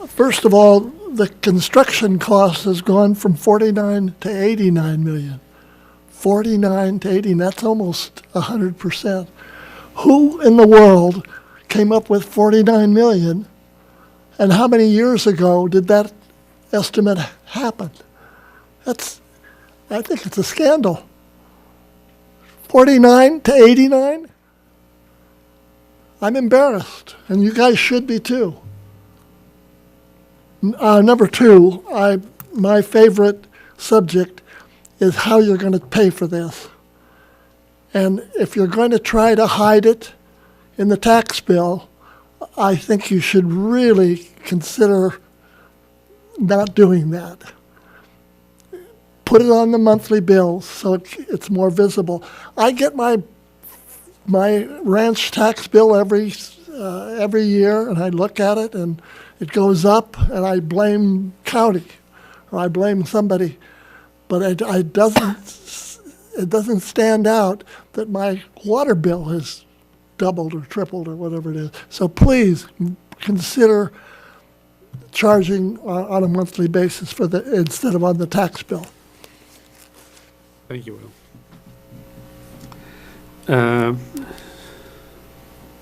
First of all, the construction cost has gone from 49 to 89 million. 49 to 80, that's almost 100%. Who in the world came up with 49 million? And how many years ago did that estimate happen? I think it's a scandal. 49 to 89? I'm embarrassed, and you guys should be too. Number two, my favorite subject is how you're going to pay for this. And if you're going to try to hide it in the tax bill, I think you should really consider not doing that. Put it on the monthly bills so it's more visible. I get my ranch tax bill every year, and I look at it, and it goes up, and I blame county, or I blame somebody, but it doesn't stand out that my water bill has doubled or tripled or whatever it is. So please consider charging on a monthly basis instead of on the tax bill. Thank you, Will.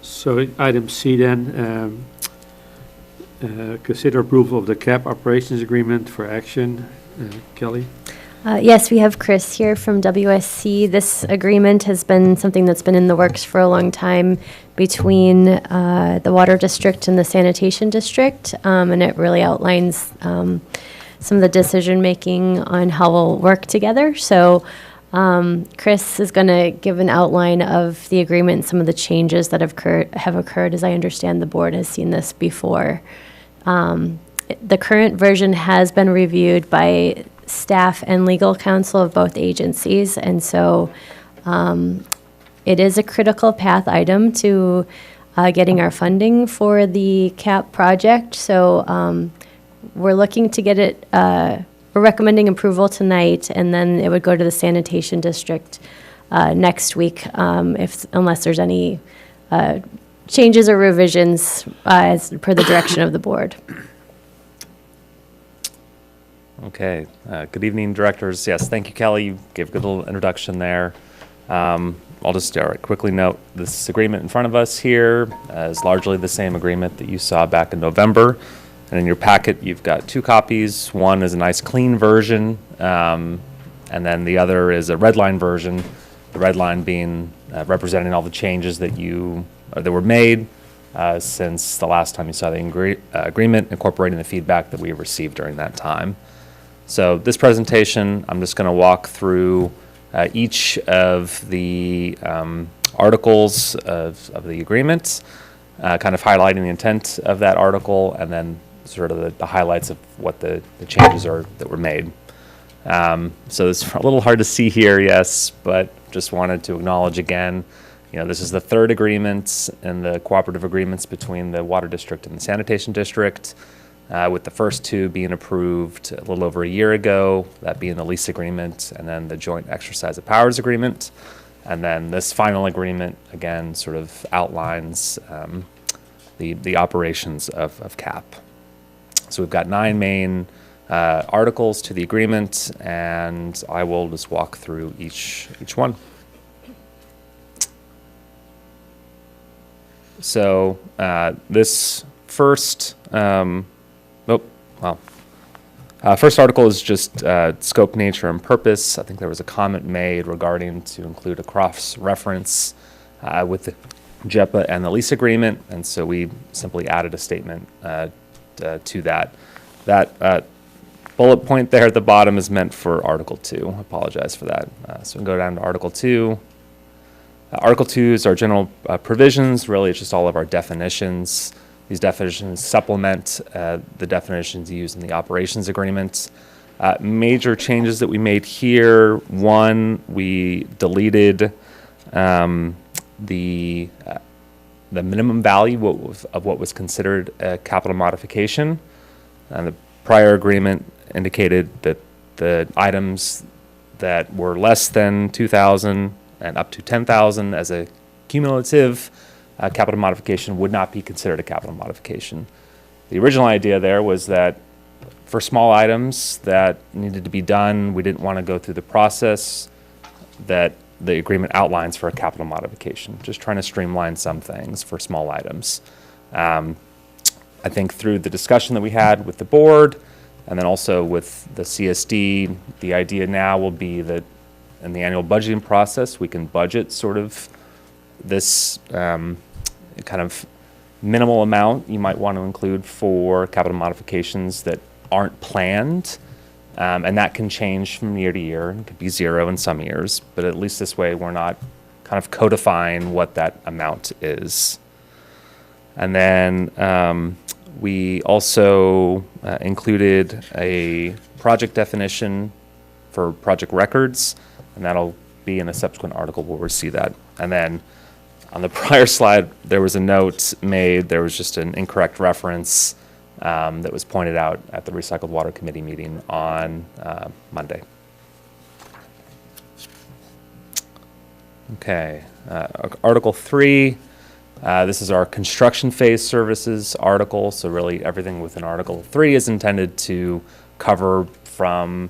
So item C then, consider approval of the CAP operations agreement for action. Kelly? Yes, we have Chris here from WSC. This agreement has been something that's been in the works for a long time between the Water District and the Sanitation District, and it really outlines some of the decision-making on how we'll work together. So Chris is going to give an outline of the agreement and some of the changes that have occurred. As I understand, the board has seen this before. The current version has been reviewed by staff and legal counsel of both agencies, and so it is a critical path item to getting our funding for the CAP project. So we're looking to get it, we're recommending approval tonight, and then it would go to the Sanitation District next week, unless there's any changes or revisions as per the direction of the board. Okay. Good evening, directors. Yes, thank you, Kelly. You gave a good little introduction there. I'll just quickly note this agreement in front of us here is largely the same agreement that you saw back in November. And in your packet, you've got two copies. One is a nice clean version, and then the other is a red line version. The red line being representing all the changes that were made since the last time you saw the agreement, incorporating the feedback that we received during that time. So this presentation, I'm just going to walk through each of the articles of the agreement, kind of highlighting the intent of that article, and then sort of the highlights of what the changes are that were made. So it's a little hard to see here, yes, but just wanted to acknowledge again, this is the third agreement in the cooperative agreements between the Water District and the Sanitation District, with the first two being approved a little over a year ago, that being the lease agreement and then the joint exercise of powers agreement. And then this final agreement, again, sort of outlines the operations of CAP. So we've got 9 main articles to the agreement, and I will just walk through each one. So this first, first article is just scope, nature, and purpose. I think there was a comment made regarding to include a cross-reference with the JEPA and the lease agreement, and so we simply added a statement to that. That bullet point there at the bottom is meant for Article 2. I apologize for that. So we can go down to Article 2. Article 2 is our general provisions. Really, it's just all of our definitions. These definitions supplement the definitions used in the operations agreement. Major changes that we made here: one, we deleted the minimum value of what was considered a capital modification. And the prior agreement indicated that the items that were less than $2,000 and up to 10,000 as a cumulative capital modification would not be considered a capital modification. The original idea there was that for small items that needed to be done, we didn't want to go through the process that the agreement outlines for a capital modification, just trying to streamline some things for small items. I think through the discussion that we had with the board and then also with the CSD, the idea now will be that in the annual budgeting process, we can budget sort of this kind of minimal amount you might want to include for capital modifications that aren't planned. And that can change from year to year. It could be zero in some years, but at least this way we're not kind of codifying what that amount is. And then we also included a project definition for project records, and that'll be in a subsequent article where we'll see that. And then on the prior slide, there was a note made, there was just an incorrect reference that was pointed out at the Recycled Water Committee meeting on Monday. Okay, Article 3, this is our construction phase services article, so really everything within Article 3 is intended to cover from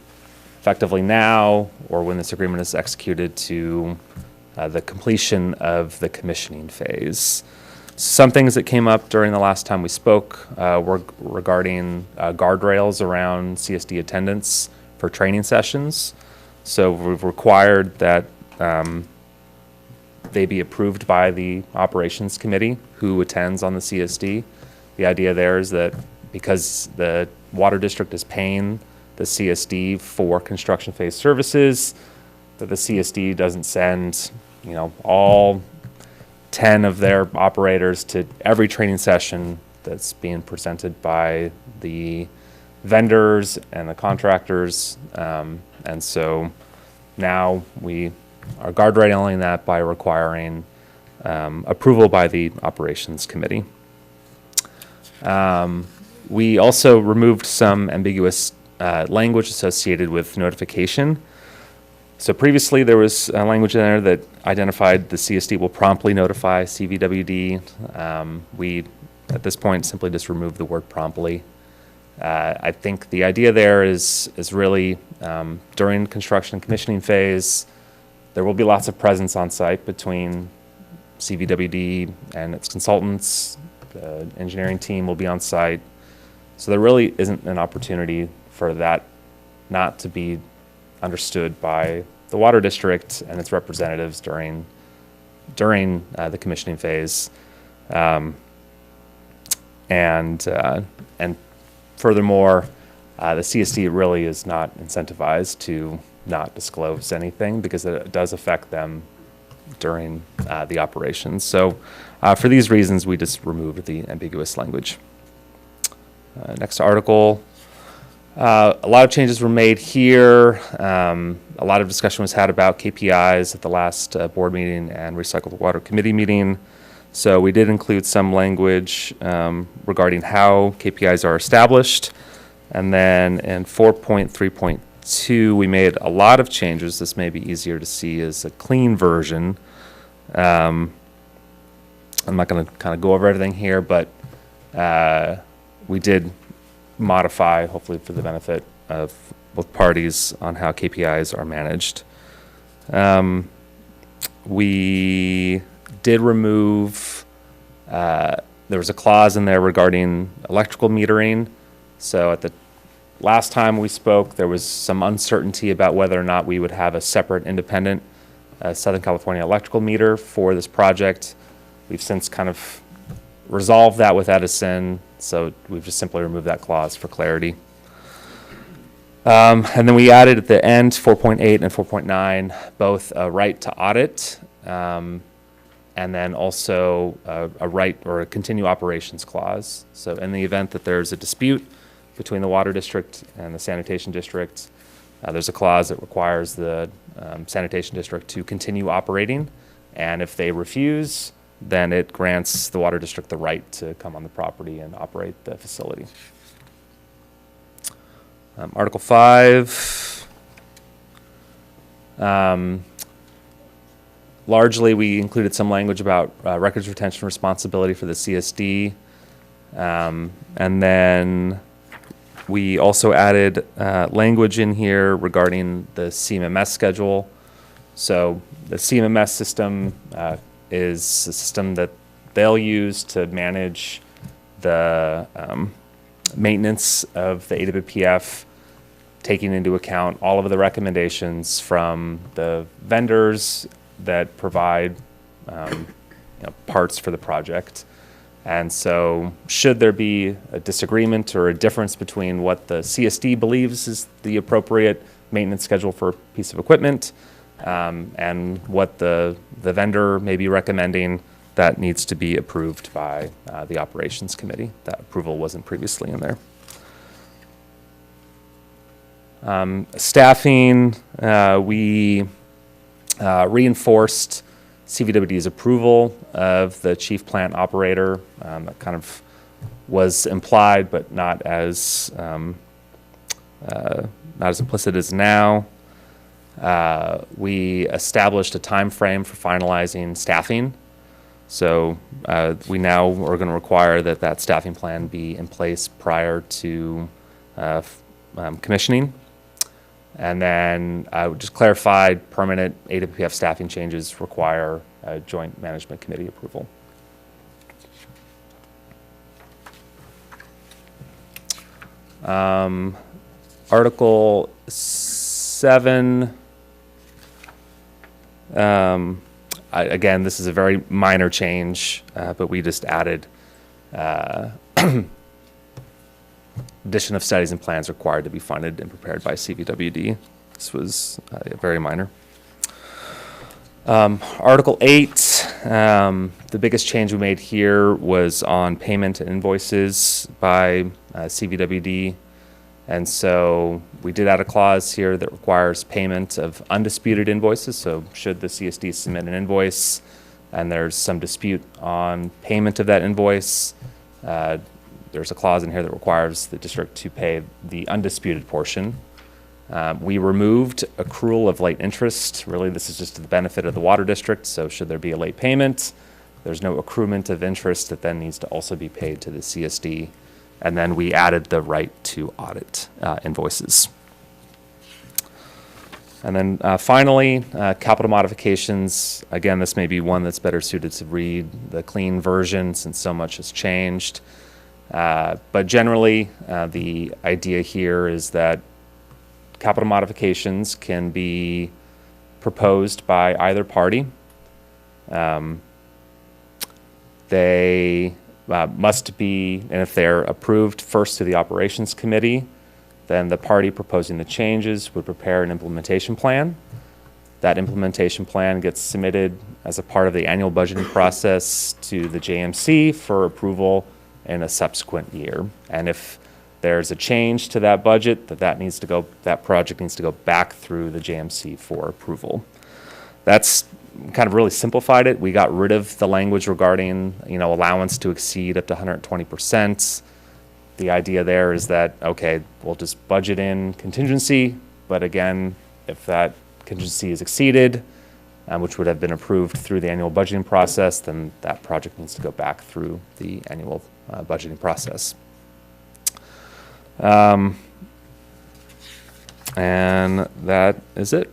effectively now or when this agreement is executed to the completion of the commissioning phase. Some things that came up during the last time we spoke were regarding guardrails around CSD attendance for training sessions. So we've required that they be approved by the operations committee who attends on the CSD. The idea there is that because the water district is paying the CSD for construction phase services, that the CSD doesn't send, you know, all 10 of their operators to every training session that's being presented by the vendors and the contractors. And so now we are guardrailing that by requiring approval by the operations committee. We also removed some ambiguous language associated with notification. So previously there was language in there that identified the CSD will promptly notify CVWD. We, at this point, simply just removed the word promptly. I think the idea there is really during construction and commissioning phase, there will be lots of presence on site between CVWD and its consultants. The engineering team will be on site. So there really isn't an opportunity for that not to be understood by the water district and its representatives during the commissioning phase. And furthermore, the CSD really is not incentivized to not disclose anything because it does affect them during the operations. So for these reasons, we just removed the ambiguous language. Next article. A lot of changes were made here. A lot of discussion was had about KPIs at the last board meeting and Recycled Water Committee meeting. So we did include some language regarding how KPIs are established. And then in 4.3.2, we made a lot of changes. This may be easier to see as a clean version. I'm not going to kind of go over everything here, but we did modify, hopefully for the benefit of both parties, on how KPIs are managed. We did remove, there was a clause in there regarding electrical metering. So at the last time we spoke, there was some uncertainty about whether or not we would have a separate independent Southern California electrical meter for this project. We've since kind of resolved that with Edison, so we've just simply removed that clause for clarity. And then we added at the end 4.8 and 4.9 both a right to audit and then also a right or a continue operations clause. So in the event that there's a dispute between the water district and the sanitation district, there's a clause that requires the sanitation district to continue operating, and if they refuse, then it grants the water district the right to come on the property and operate the facility. Article 5. largely, we included some language about records retention responsibility for the CSD. And then we also added language in here regarding the CMMS schedule. So the CMMS system is a system that they'll use to manage the maintenance of the AWPF, taking into account all of the recommendations from the vendors that provide parts for the project. And so should there be a disagreement or a difference between what the CSD believes is the appropriate maintenance schedule for a piece of equipment and what the vendor may be recommending, that needs to be approved by the operations committee. That approval wasn't previously in there. Staffing, we reinforced CVWD's approval of the chief plant operator. That kind of was implied, but not as implicit as now. We established a time frame for finalizing staffing. So we now are going to require that staffing plan be in place prior to commissioning. And then I would just clarify, permanent AWPF staffing changes require a joint management committee approval. Article 7, again, this is a very minor change, but we just added addition of studies and plans required to be funded and prepared by CVWD. This was very minor. Article 8, the biggest change we made here was on payment and invoices by CVWD. And so we did add a clause here that requires payment of undisputed invoices. So should the CSD submit an invoice and there's some dispute on payment of that invoice, there's a clause in here that requires the district to pay the undisputed portion. We removed accrual of late interest. Really, this is just to the benefit of the water district. So should there be a late payment, there's no accruement of interest that then needs to also be paid to the CSD. And then we added the right to audit invoices. And then finally, capital modifications. Again, this may be one that's better suited to read the clean version since so much has changed. But generally, the idea here is that capital modifications can be proposed by either party. They must be, and if they're approved first to the operations committee, then the party proposing the changes would prepare an implementation plan. That implementation plan gets submitted as a part of the annual budgeting process to the JMC for approval in a subsequent year. And if there's a change to that budget, that project needs to go back through the JMC for approval. That's kind of really simplified it. We got rid of the language regarding, allowance to exceed up to 120%. The idea there is that, okay, we'll just budget in contingency, but again, if that contingency is exceeded, which would have been approved through the annual budgeting process, then that project needs to go back through the annual budgeting process. And that is it.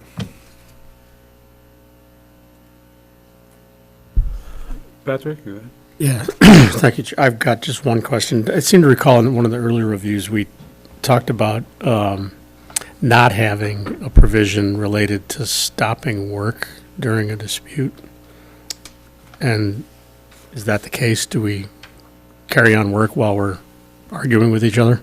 Patrick, go ahead. Yeah, thank you. I've got just one question. I seem to recall in one of the earlier reviews, we talked about not having a provision related to stopping work during a dispute. And is that the case? Do we carry on work while we're arguing with each other?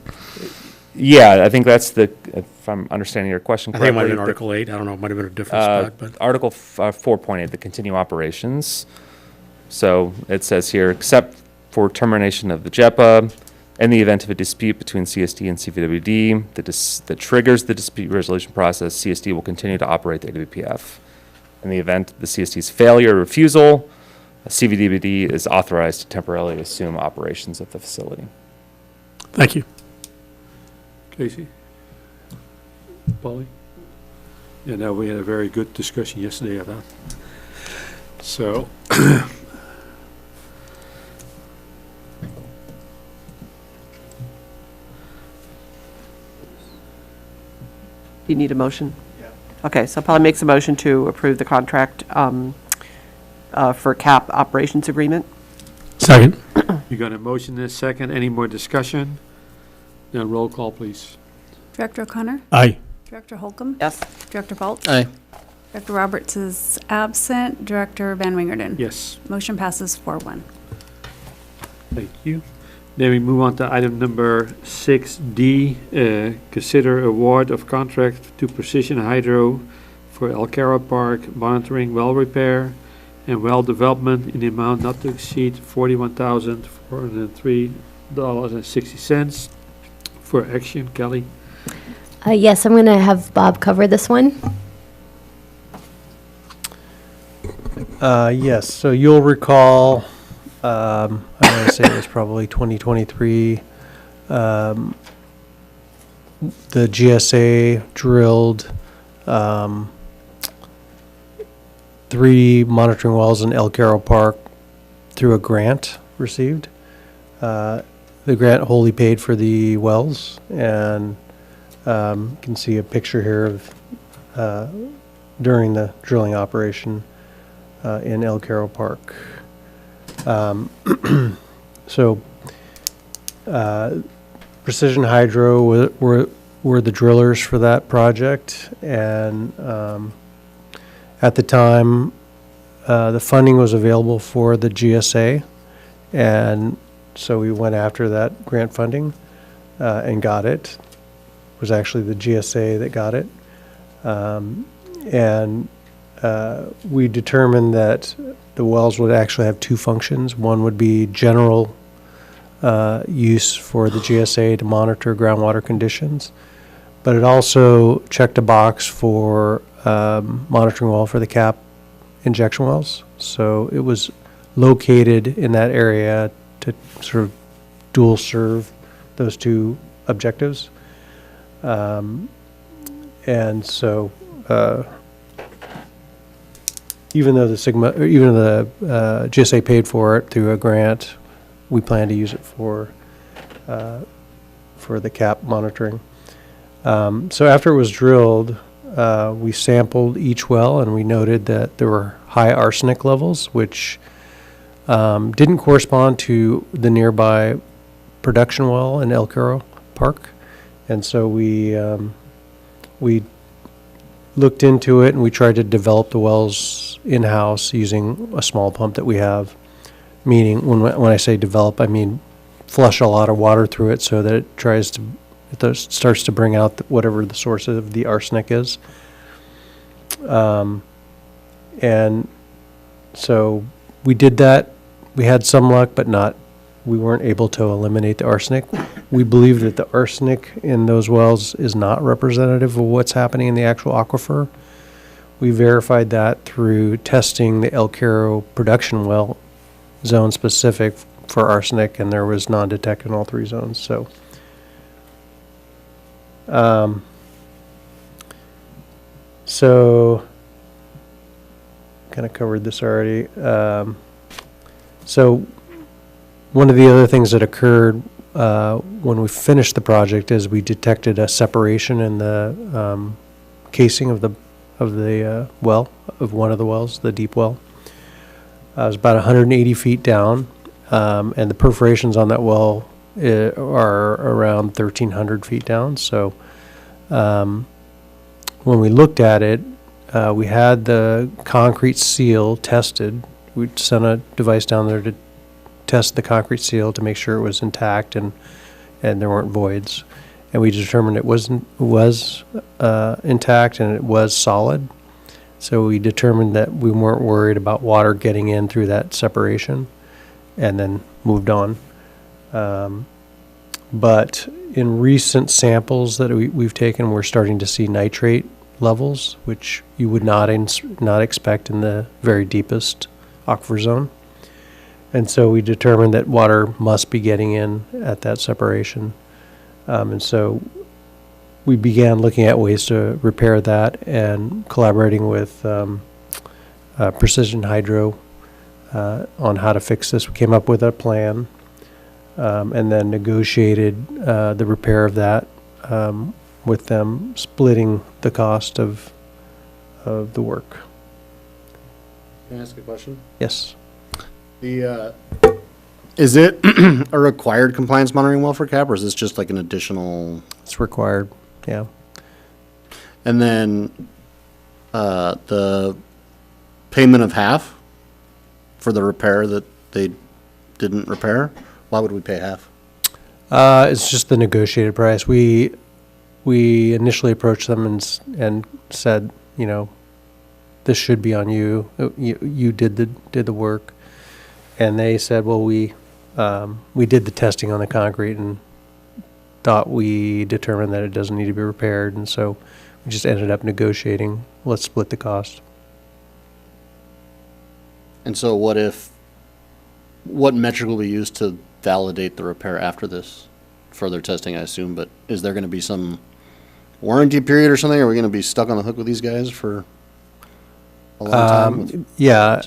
Yeah, I think that's if I'm understanding your question I correctly. think it might have been Article 8. I don't know. It might have been a different spot. But Article 4.8, the continue operations. So it says here, except for termination of the JEPA, in the event of a dispute between CSD and CVWD that triggers the dispute resolution process, CSD will continue to operate the AWPF. In the event of the CSD's failure or refusal, CVWD is authorized to temporarily assume operations of the facility. thank you. Casey? Polly? Yeah, no, we had a very good discussion yesterday, I thought. So, Do you need a motion? Yeah. Okay, so Polly makes a motion to approve the contract for CAP operations agreement. Second. you got a motion and a second. Any more discussion? Then roll call, please. Director O'Connor? Aye. Director Holcomb? Yes. Director Baltz? Aye. Director Roberts is absent. Director Van Wingerden? Yes, Motion passes 4-1. thank you. Then we move on to item number 6D, consider award of contract to Precision Hydro for El Caro Park monitoring well repair and well development in the amount not to exceed $41,403.60 for action. Kelly? Yes, I'm going to have Bob cover this one. Yes, so you'll recall, I'm going to say it was probably 2023, the GSA drilled 3 monitoring wells in El Caro Park through a grant received. The grant wholly paid for the wells, and you can see a picture here of during the drilling operation in El Caro Park. So Precision Hydro were the drillers for that project, and at the time the funding was available for the GSA, and so we went after that grant funding and got it. It was actually the GSA that got it, and we determined that the wells would actually have 2 functions. One would be general use for the GSA to monitor groundwater conditions, but it also checked a box for monitoring well for the CAP injection wells. So it was located in that area to sort of dual serve those 2 objectives. And so even though the GSA paid for it through a grant, we plan to use it for the CAP monitoring. So after it was drilled, we sampled each well, and we noted that there were high arsenic levels, which didn't correspond to the nearby production well in El Caro Park. And so we looked into it, and we tried to develop the wells in-house using a small pump that we have. Meaning, when I say develop, I mean flush a lot of water through it so that it starts to bring out whatever the source of the arsenic is. And so we did that. We had some luck, but we weren't able to eliminate the arsenic. We believe that the arsenic in those wells is not representative of what's happening in the actual aquifer. We verified that through testing the El Caro production well zone specific for arsenic, and there was non-detect in all 3 zones. So kind of covered this already. So one of the other things that occurred when we finished the project is we detected a separation in the casing of the well, of one of the wells, the deep well. It was about 180 feet down, and the perforations on that well are around 1,300 feet down. So when we looked at it, we had the concrete seal tested. We sent a device down there to test the concrete seal to make sure it was intact and there weren't voids. And we determined it was intact and it was solid. So we determined that we weren't worried about water getting in through that separation, and then moved on. But in recent samples that we've taken, we're starting to see nitrate levels, which you would not expect in the very deepest aquifer zone. And so we determined that water must be getting in at that separation. And so we began looking at ways to repair that and collaborating with Precision Hydro on how to fix this. We came up with a plan and then negotiated the repair of that with them, splitting the cost of the work. Can I ask a question? Yes. Is it a required compliance monitoring well for CAP, or is this just like an additional? It's required, yeah. And then the payment of half for the repair that they didn't repair? Why would we pay half? It's just the negotiated price. We initially approached them and said, you know, this should be on you. You did the work, and they said, well, we did the testing on the concrete and thought we determined that it doesn't need to be repaired, and so we just ended up negotiating. Let's split the cost. And so what metric will we use to validate the repair after this? Further testing, I assume, but is there going to be some warranty period or something? Are we going to be stuck on the hook with these guys for a long time? Yeah.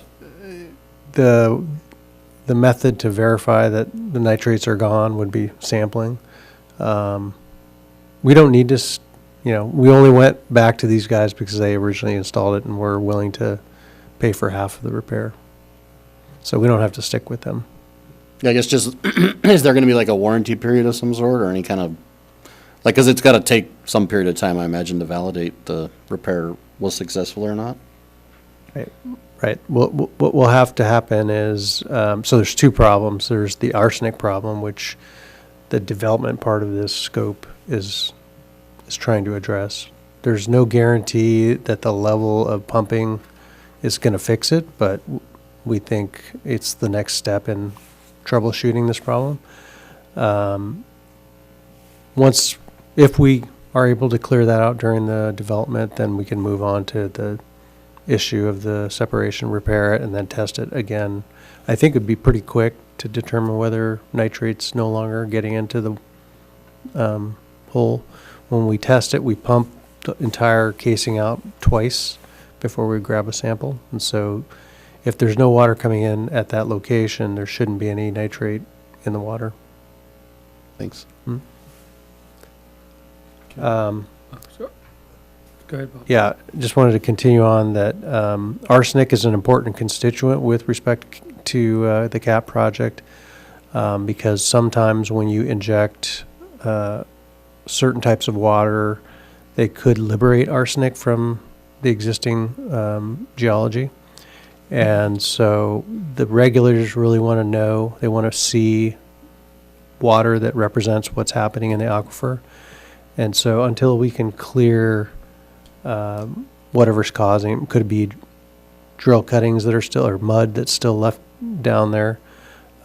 The method to verify that the nitrates are gone would be sampling. We don't need to, we only went back to these guys because they originally installed it and were willing to pay for half of the repair. So we don't have to stick with them. Yeah, I guess just, is there going to be like a warranty period of some sort or any kind of, like, because it's got to take some period of time, I imagine, to validate the repair was successful or not? Right. What will have to happen is, so there's two problems. There's the arsenic problem, which the development part of this scope is trying to address. There's no guarantee that the level of pumping is going to fix it, but we think it's the next step in troubleshooting this problem. If we are able to clear that out during the development, then we can move on to the issue of the separation, repair it, and then test it again. I think it'd be pretty quick to determine whether nitrate's no longer getting into the hole. When we test it, we pump the entire casing out twice before we grab a sample. And so if there's no water coming in at that location, there shouldn't be any nitrate in the water. Thanks. Go ahead, Bob. Yeah, just wanted to continue on that arsenic is an important constituent with respect to the CAP project because sometimes when you inject certain types of water, they could liberate arsenic from the existing geology. And so the regulators really want to know, they want to see water that represents what's happening in the aquifer. And so until we can clear whatever's causing, could be drill cuttings that are still, or mud that's still left down there.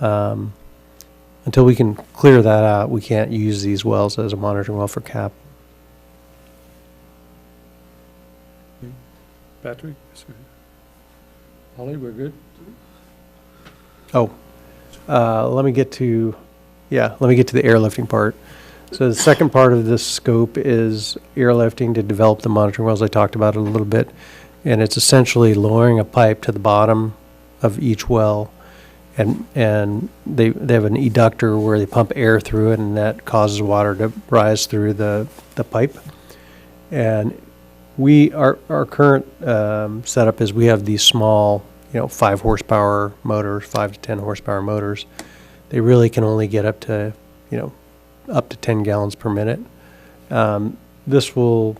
Until we can clear that out, we can't use these wells as a monitoring well for CAP. Patrick? Holly, we're good? Oh, let me get to the airlifting part. So the second part of this scope is airlifting to develop the monitoring wells. I talked about it a little bit, and it's essentially lowering a pipe to the bottom of each well, and they have an eductor where they pump air through it, and that causes water to rise through the pipe. And our current setup is we have these small, 5 horsepower motors, 5 to 10 horsepower motors. They really can only get up to, up to 10 gallons per minute. This will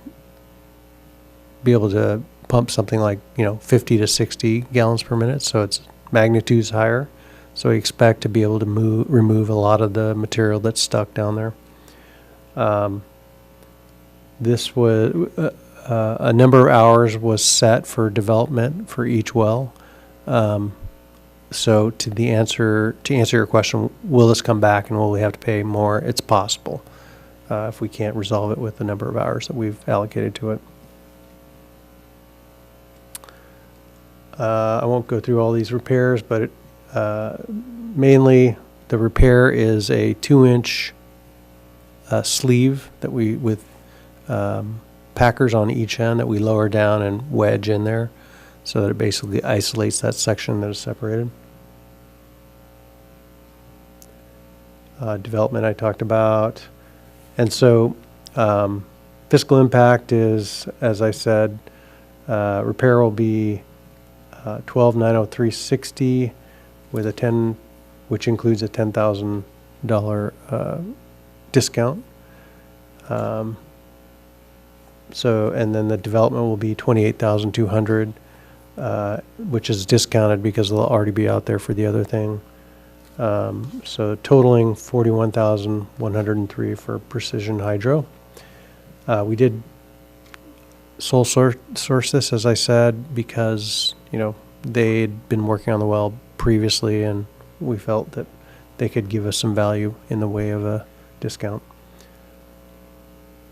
be able to pump something like, 50 to 60 gallons per minute. So its magnitude's higher. So we expect to be able to remove a lot of the material that's stuck down there. This was a number of hours was set for development for each well. So to answer your question, will this come back and will we have to pay more? It's possible if we can't resolve it with the number of hours that we've allocated to it. I won't go through all these repairs, but mainly the repair is a 2-inch sleeve that with packers on each end that we lower down and wedge in there. so that it basically isolates that section that is separated. Development I talked about. And so fiscal impact is, as I said, repair will be $12,903.60 with a 10, which includes a $10,000 discount. So, and then the development will be $28,200, which is discounted because they'll already be out there for the other thing. So totaling $41,103 for Precision Hydro. We did sole source this, as I said, because, you know, they'd been working on the well previously, and we felt that they could give us some value in the way of a discount.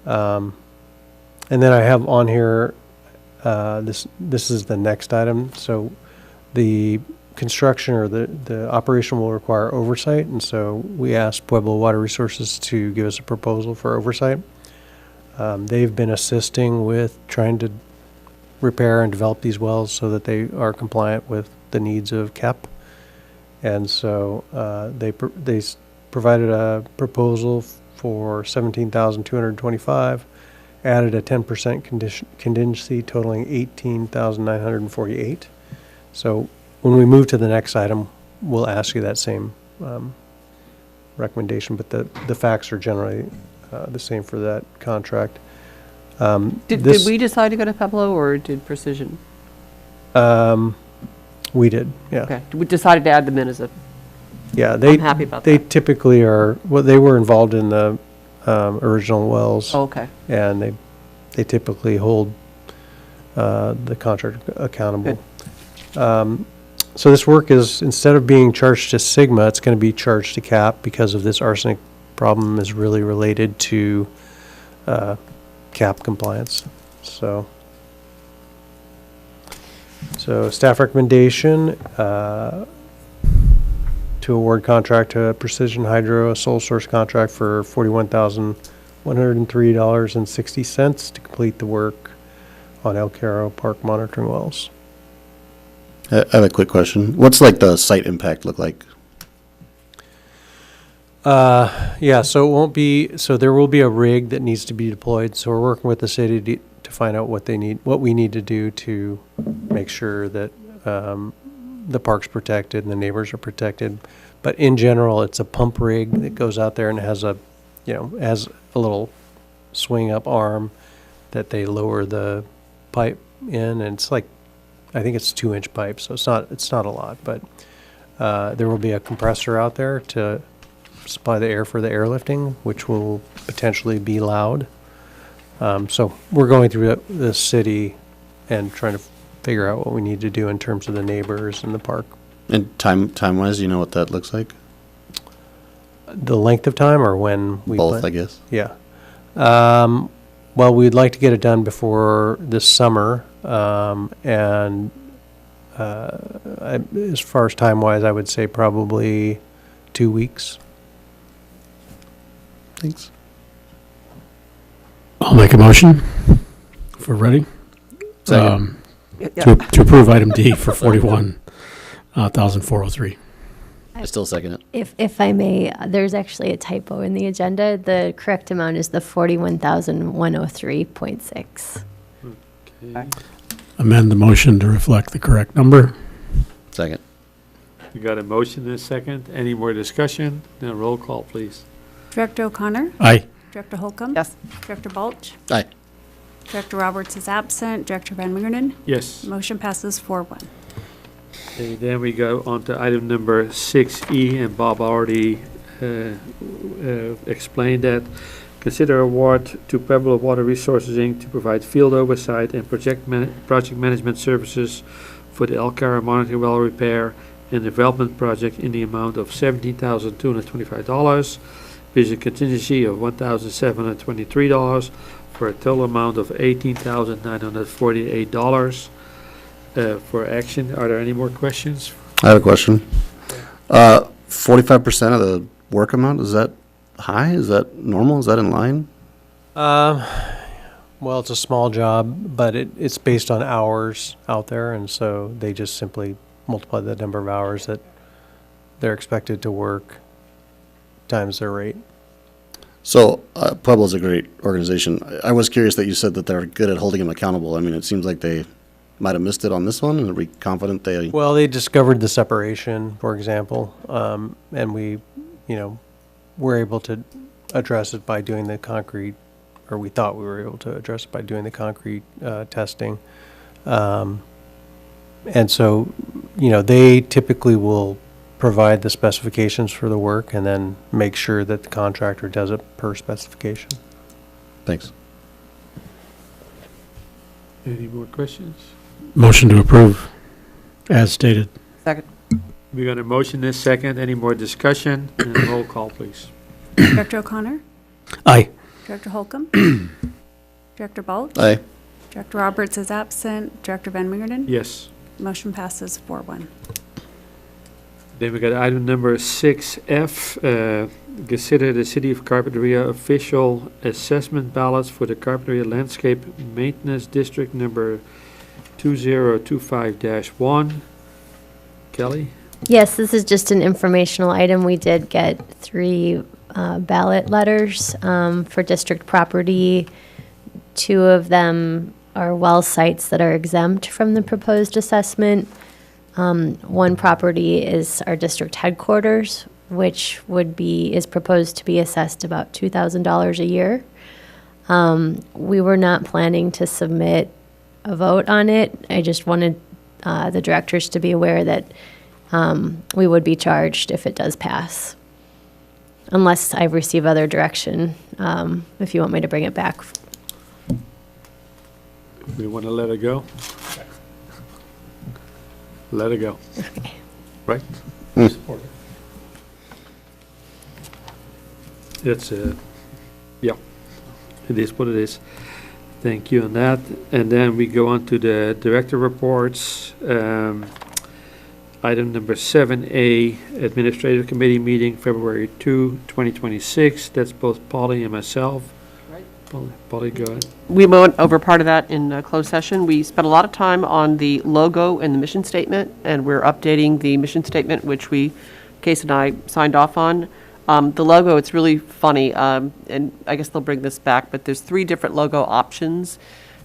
And then I have on here, this is the next item. So the construction or the operation will require oversight, and so we asked Pueblo Water Resources to give us a proposal for oversight. They've been assisting with trying to repair and develop these wells so that they are compliant with the needs of CAP. And so they provided a proposal for $17,225, added a 10% contingency totaling $18,948. So when we move to the next item, we'll ask you that same recommendation, but the facts are generally the same for that contract. Did we decide to go to Pueblo, or did Precision? We did, yeah. Okay, we decided to add them in as a, Yeah, I'm happy about they that. typically are, well, they were involved in the original wells. Oh, okay. And they typically hold the contractor accountable. So this work is, instead of being charged to Sigma, it's going to be charged to CAP because of this arsenic problem is really related to CAP compliance. So staff recommendation to award contract to Precision Hydro, a sole source contract for $41,103.60 to complete the work on El Caro Park monitoring wells. I have a quick question. What's like the site impact look like? Yeah, so it won't be, so there will be a rig that needs to be deployed. So we're working with the city to find out what they need, what we need to do to make sure that the park's protected and the neighbors are protected. But in general, it's a pump rig that goes out there and has a, has a little swing up arm that they lower the pipe in, and it's like, I think it's 2-inch pipe, so it's not a lot, but there will be a compressor out there to supply the air for the airlifting, which will potentially be loud. So we're going through the city and trying to figure out what we need to do in terms of the neighbors and the park. And time-wise, you know what that looks like? The length of time, or when we Both, plan? I guess. Yeah. Well, we'd like to get it done before this summer, and as far as time-wise, I would say probably 2 weeks. Thanks. I'll make a motion if we're ready. Second. To approve item D for 41,403. I still second it. If I may, there's actually a typo in the agenda. The correct amount is the 41,103.6. Amend the motion to reflect the correct number. Second. We got a motion and a second. Any more discussion? Then roll call, please. Director O'Connor? Aye. Director Holcomb? Yes. Director Balch? Aye. Director Roberts is absent. Director Van Wingerden? Yes. Motion passes 4-1. And then we go on to item number 6E, and Bob already explained that. Consider award to Pueblo Water Resources, Inc. to provide field oversight and project management services for the El Caro monitoring well repair and development project in the amount of $17,225, with a contingency of $1,723, for a total amount of $18,948. For action. Are there any more questions? I have a question. 45% of the work amount, is that high? Is that normal? Is that in line? Well, it's a small job, but it's based on hours out there, and so they just simply multiply the number of hours that they're expected to work times their rate. So Pueblo's a great organization. I was curious that you said that they're good at holding them accountable. I mean, it seems like they might have missed it on this one, and are we confident they? Well, they discovered the separation, for example, and we, were able to address it by doing the concrete, or we thought we were able to address it by doing the concrete testing. And so, they typically will provide the specifications for the work and then make sure that the contractor does it per specification. Thanks. Any more questions? Motion to approve, as stated. Second. We got a motion and a second. Any more discussion? And roll call, please. Director O'Connor? Aye. Director Holcomb? Director Balch? Aye. Director Roberts is absent. Director Van Wingerden? Yes. Motion passes 4-1. Then we got item number 6F, consider the City of Carpinteria official assessment ballots for the Carpinteria Landscape Maintenance District number 2025-1. Kelly? Yes, this is just an informational item. We did get 3 ballot letters for district property. 2 of them are well sites that are exempt from the proposed assessment. One property is our district headquarters, which is proposed to be assessed about $2,000 a year. We were not planning to submit a vote on it. I just wanted the directors to be aware that we would be charged if it does pass, unless I receive other direction, if you want me to bring it back. We want to let it go? Let it go. Right? It's, yeah, it is what it is. Thank you on that. And then we go on to the director reports. Item number 7A, Administrative Committee meeting, February 2, 2026. That's both Polly and myself. Polly, go ahead. We went over part of that in closed session. We spent a lot of time on the logo and the mission statement, and we're updating the mission statement, which Case and I signed off on. The logo, it's really funny, and I guess they'll bring this back, but there's 3 different logo options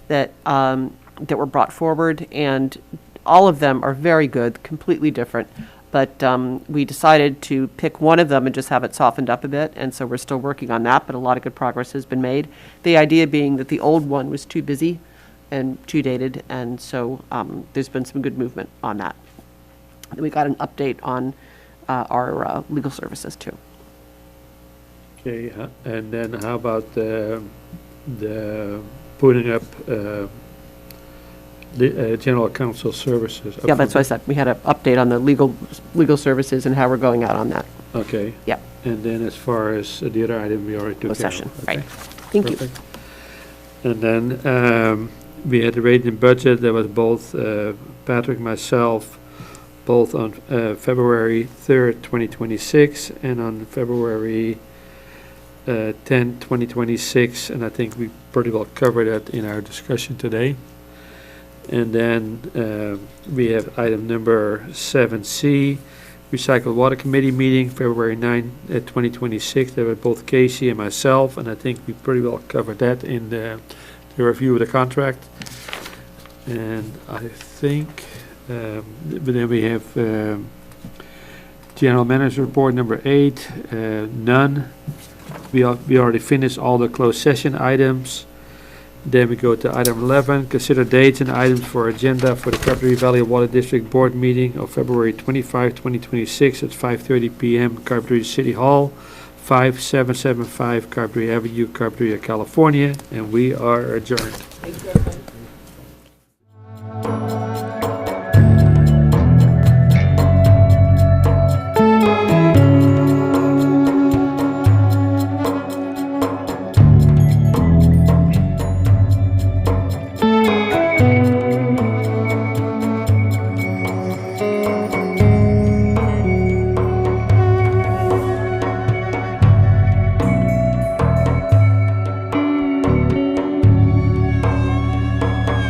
that were brought forward, and all of them are very good, completely different. But we decided to pick one of them and just have it softened up a bit, and so we're still working on that, but a lot of good progress has been made. The idea being that the old one was too busy and too dated, and so there's been some good movement on that. And we got an update on our legal services, too. Okay, and then how about the putting up the general counsel services? Yeah, that's what I said. We had an update on the legal services and how we're going out on that. Okay. Yep. And then as far as the other item, we already took Closed care of. session, Okay. right. Thank you. Perfect. And then we had the rate and budget. There was both Patrick, myself, both on February 3rd, 2026, and on February 10, 2026, and I think we pretty well covered that in our discussion today. And then we have item number 7C, Recycled Water Committee meeting, February 9, 2026. There were both Casey and myself, and I think we pretty well covered that in the review of the contract. And I think, but then we have General Manager Report number 8, none. We already finished all the closed session items. Then we go to item 11, consider dates and items for agenda for the Carpinteria Valley Water District Board meeting of February 25, 2026 at 5:30 p.m. Carpinteria City Hall, 5775 Carpinteria Avenue, Carpinteria, California, and we are adjourned.